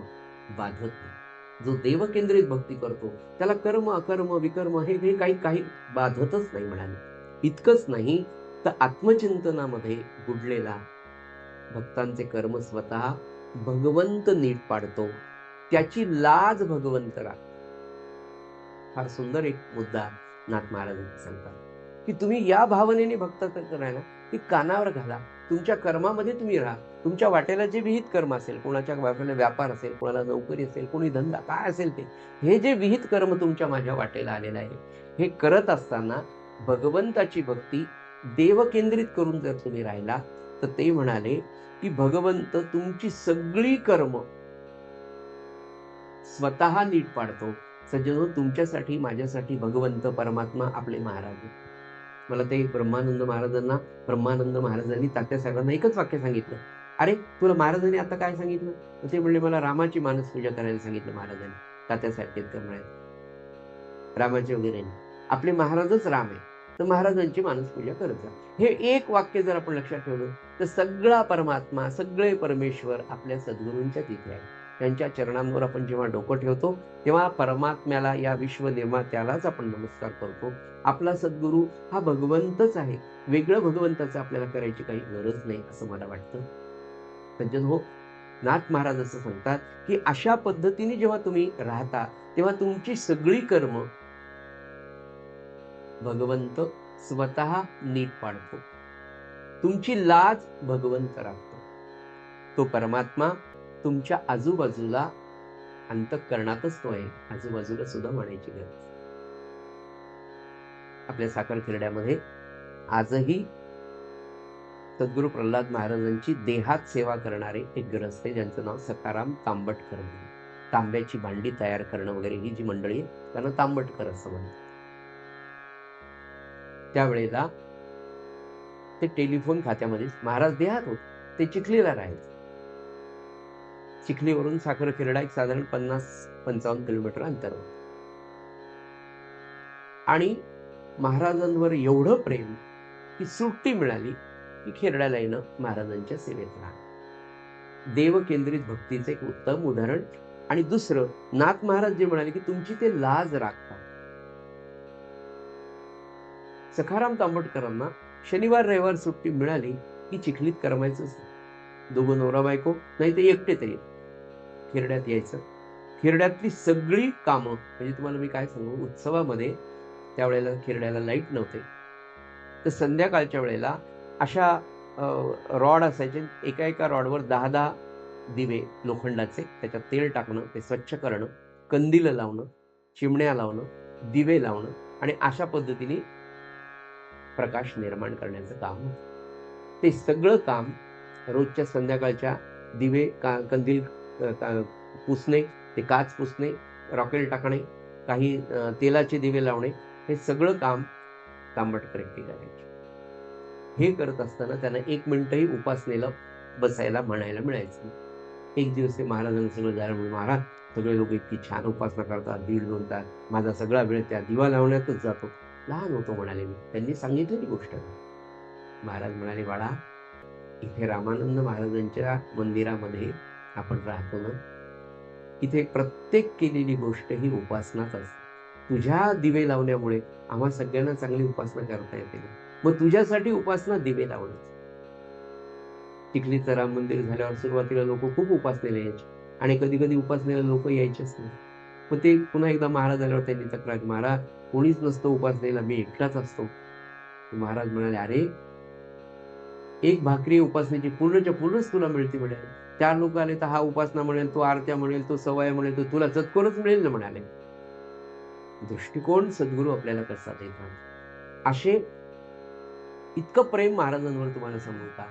बाधत नाही. जो देवकेंद्रित भक्ती करतो त्याला कर्म अकर्म विकर्म हे हे काही काही बाधतच नाही म्हणाले. इतकंच नाही तर आत्मचिंतनामध्ये बुडलेला भक्तांचे कर्म स्वतः भगवंत नीट पाडतो, त्याची लाज भगवंत राखतो. फार सुंदर एक मुद्दा नाथ महाराज सांगतात की तुम्ही या भावनेने भक्त करायला की कानावर घाला, तुमच्या कर्मामध्ये तुम्ही राहा. तुमच्या वाटेला जे विहित कर्म असेल, कोणाच्या वाटेला व्यापार असेल, कोणाला नोकरी असेल, कोणी धंदा काय असेल ते, हे जे विहित कर्म तुमच्या माझ्या वाटेला आलेलं आहे, हे करत असताना भगवंताची भक्ती देवकेंद्रित करून जर तुम्ही राहिला तर ते म्हणाले की भगवंत तुमची सगळी कर्म स्वतः नीट पाडतो. सज्जनो, तुमच्यासाठी माझ्यासाठी भगवंत परमात्मा आपले महाराज. मला ते ब्रह्मानंद महाराजांनी तात्यासाहेबांना एकच वाक्य सांगितलं, अरे तुला महाराजांनी आता काय सांगितलं? ते म्हणले मला रामाची मानस पूजा करायला सांगितलं महाराजांनी. तात्यासाहेब केतकर म्हणाले रामाचे वगैरे नाही, आपले महाराजच राम आहे, तर महाराजांची मानस पूजा करत जा. हे एक वाक्य जर आपण लक्षात ठेवलं तर सगळा परमात्मा, सगळे परमेश्वर आपल्या सद्गुरूंच्या तिथे आहे. त्यांच्या चरणांवर आपण जेव्हा डोकं ठेवतो तेव्हा परमात्म्याला, या विश्व निर्मात्यालाच आपण नमस्कार करतो. आपला सद्गुरू हा भगवंतच आहे, वेगळं भगवंताचं आपल्याला करायची काही गरज नाही असं मला वाटतं. सज्जन हो, नाथ महाराज असं सांगतात की अशा पद्धतीने जेव्हा तुम्ही राहता तेव्हा तुमची सगळी कर्म भगवंत स्वतः नीट पाडतो, तुमची लाज भगवंत राखतो. तो परमात्मा तुमच्या आजूबाजूला अंतःकरणातच तो आहे, आजूबाजूला सुद्धा म्हणायची गरज. आपल्या साखर खिरड्यामध्ये आजही सद्गुरू प्रल्हाद महाराजांची देहात सेवा करणारे एक ग्रस्त आहे, ज्यांचं नाव सखाराम तांबटकर. तांब्याची भांडी तयार करणं वगैरे ही जी मंडळी आहे त्यांना तांबटकर असं म्हणतात. त्यावेळेला ते टेलिफोन खात्यामध्ये महाराज देहात होते, ते चिखलीला राहायचे. चिखलीवरून साखर खिरडा एक साधारण 50-55 किलोमीटर अंतरावर. आणि महाराजांवर एवढं प्रेम की सुट्टी मिळाली की खिरड्याला येणं, महाराजांच्या सेवेत राहणं. देव केंद्रित भक्तीचं एक उत्तम उदाहरण. आणि दुसरं, नाथ महाराज जे म्हणाले की तुमची ते लाज राखतात. सखाराम तांबटकरांना शनिवार रविवार सुट्टी मिळाली की चिखलीत करमायचंच नाही. दोघं नवरा बायको, नाही ते एकटे तरी खिरड्यात यायचं. खिरड्यातली सगळी कामं, म्हणजे तुम्हाला मी काय सांगू, उत्सवामध्ये त्यावेळेला खिरड्याला लाईट नव्हते, तर संध्याकाळच्या वेळेला अशा रॉड असायचे, एका एका रॉडवर 10-10 दिवे लोखंडाचे, त्याच्यात तेल टाकणं, ते स्वच्छ करणं, कंदील लावणं, चिमण्या लावणं, दिवे लावणं, आणि अशा पद्धतीने प्रकाश निर्माण करण्याचं काम. ते सगळं काम रोजच्या संध्याकाळच्या दिवे, कंदील पुसणे, ते काच पुसणे, रॉकेल टाकणे, काही तेलाचे दिवे लावणे, हे सगळं काम तांबटकर एकटे करायचे. हे करत असताना त्यांना 1 मिनिटही उपासनेला बसायला म्हणायला मिळायचं. एक दिवस ते महाराजांना सगळं झालं म्हणजे, महाराज सगळे लोक इतकी छान उपासना करतात, 1.5-2 तास, माझा सगळा वेळ त्या दिवा लावण्यातच जातो. लहान होतो म्हणाले मी, त्यांनी सांगितलेली गोष्ट. महाराज म्हणाले, बाळा, इथे रामानंद महाराजांच्या मंदिरामध्ये आपण राहतो ना, इथे प्रत्येक केलेली गोष्ट ही उपासनाच असते. तुझ्या दिवे लावण्यामुळे आम्हा सगळ्यांना चांगली उपासना करता येते. मग तुझ्यासाठी उपासना दिवे लावणं. चिखलीचं राम मंदिर झाल्यावर सुरुवातीला लोक खूप उपासनेला यायचे, आणि कधी कधी उपासनेला लोक यायचेच नाही. मग ते पुन्हा एकदा महाराज आल्यावर त्यांनी तक्रार, महाराज कोणीच नसतं उपासनेला, मी एकटाच असतो. महाराज म्हणाले, अरे एक भाकरी उपासनेची पूर्णच्या पूर्णच तुला मिळते म्हणाले. 4 लोक आले तर हा उपासना म्हणेल, तो आरत्या म्हणेल, तो सवय म्हणेल, तो तुला चतकोरच मिळेल ना म्हणाले. दृष्टिकोन सद्गुरू आपल्याला कसा देतात, असे इतकं प्रेम महाराजांवर तुम्हाला समजता.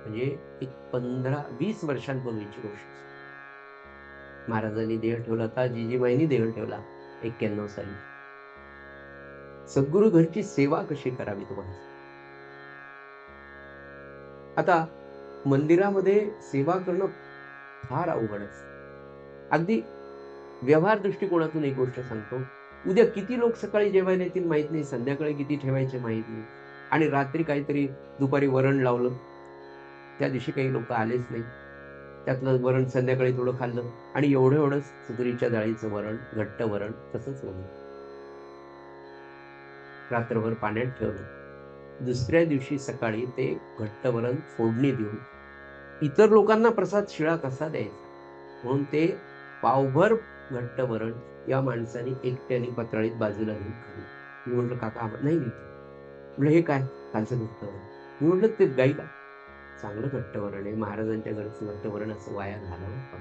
म्हणजे एक 15-20 वर्षांपूर्वीची गोष्ट. महाराजांनी देह ठेवला होता, जिजीबाईंनी देह ठेवला 91 साली. सद्गुरू घरची सेवा कशी करावी तुम्हाला. आता मंदिरामध्ये सेवा करणं फार अवघड असतं. अगदी व्यवहार दृष्टिकोनातून एक गोष्ट सांगतो, उद्या किती लोक सकाळी जेवायला येतील माहित नाही, संध्याकाळी किती ठेवायचे माहित नाही, आणि रात्री काहीतरी दुपारी वरण लावलं, त्या दिवशी काही लोक आलेच नाही. त्यातलं वरण संध्याकाळी थोडं खाल्लं आणि एवढं एवढंच तुरीच्या डाळीचं वरण, घट्ट वरण तसंच होतं. रात्रभर पाण्यात ठेवलं. दुसऱ्या दिवशी सकाळी ते घट्ट वरण फोडणी देऊन इतर लोकांना प्रसाद शिळा कसा द्यायचा म्हणून ते पावभर घट्ट वरण या माणसाने एकट्याने पत्राळीत बाजूला घेऊन खाल्लं. मी म्हटलं, "काका नाही नाही." म्हटलं, "हे काय?" "कालचं घट्ट वरण." मी म्हटलं, "ते गाईला चांगलं घट्ट वरण आहे. महाराजांच्या घरचं घट्ट वरण असं वाया घालावं का?"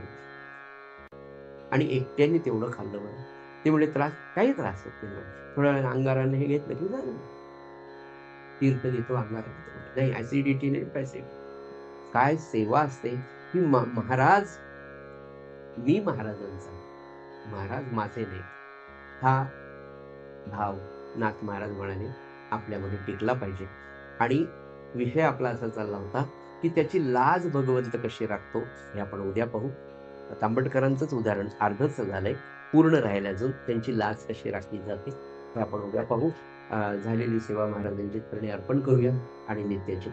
आणि एकट्याने तेवढं खाल्लं बरं. ते म्हटले, "त्रास?" "काही त्रास होत नाही मला. थोड्या वेळाने अंगाराने हे घेतलं की झालं." तीर्थ घेतो अंगाराने. नाही ॲसिडिटी नाही फॅसिडिटी. काय सेवा असते की महाराज मी महाराजांचा, महाराज माझे नाही. हा भाव नाथ महाराज म्हणाले आपल्यामध्ये टिकला पाहिजे. आणि विषय आपला असा चालला होता की त्याची लाज भगवंत कशी राखतो हे आपण उद्या पाहू. तांबटकरांचंच उदाहरण अर्धच झालंय, पूर्ण राहिलं अजून. त्यांची लाज कशी राखली जाते हे आपण उद्या पाहू. झालेली सेवा महाराजांची चरणी अर्पण करूया आणि नित्याची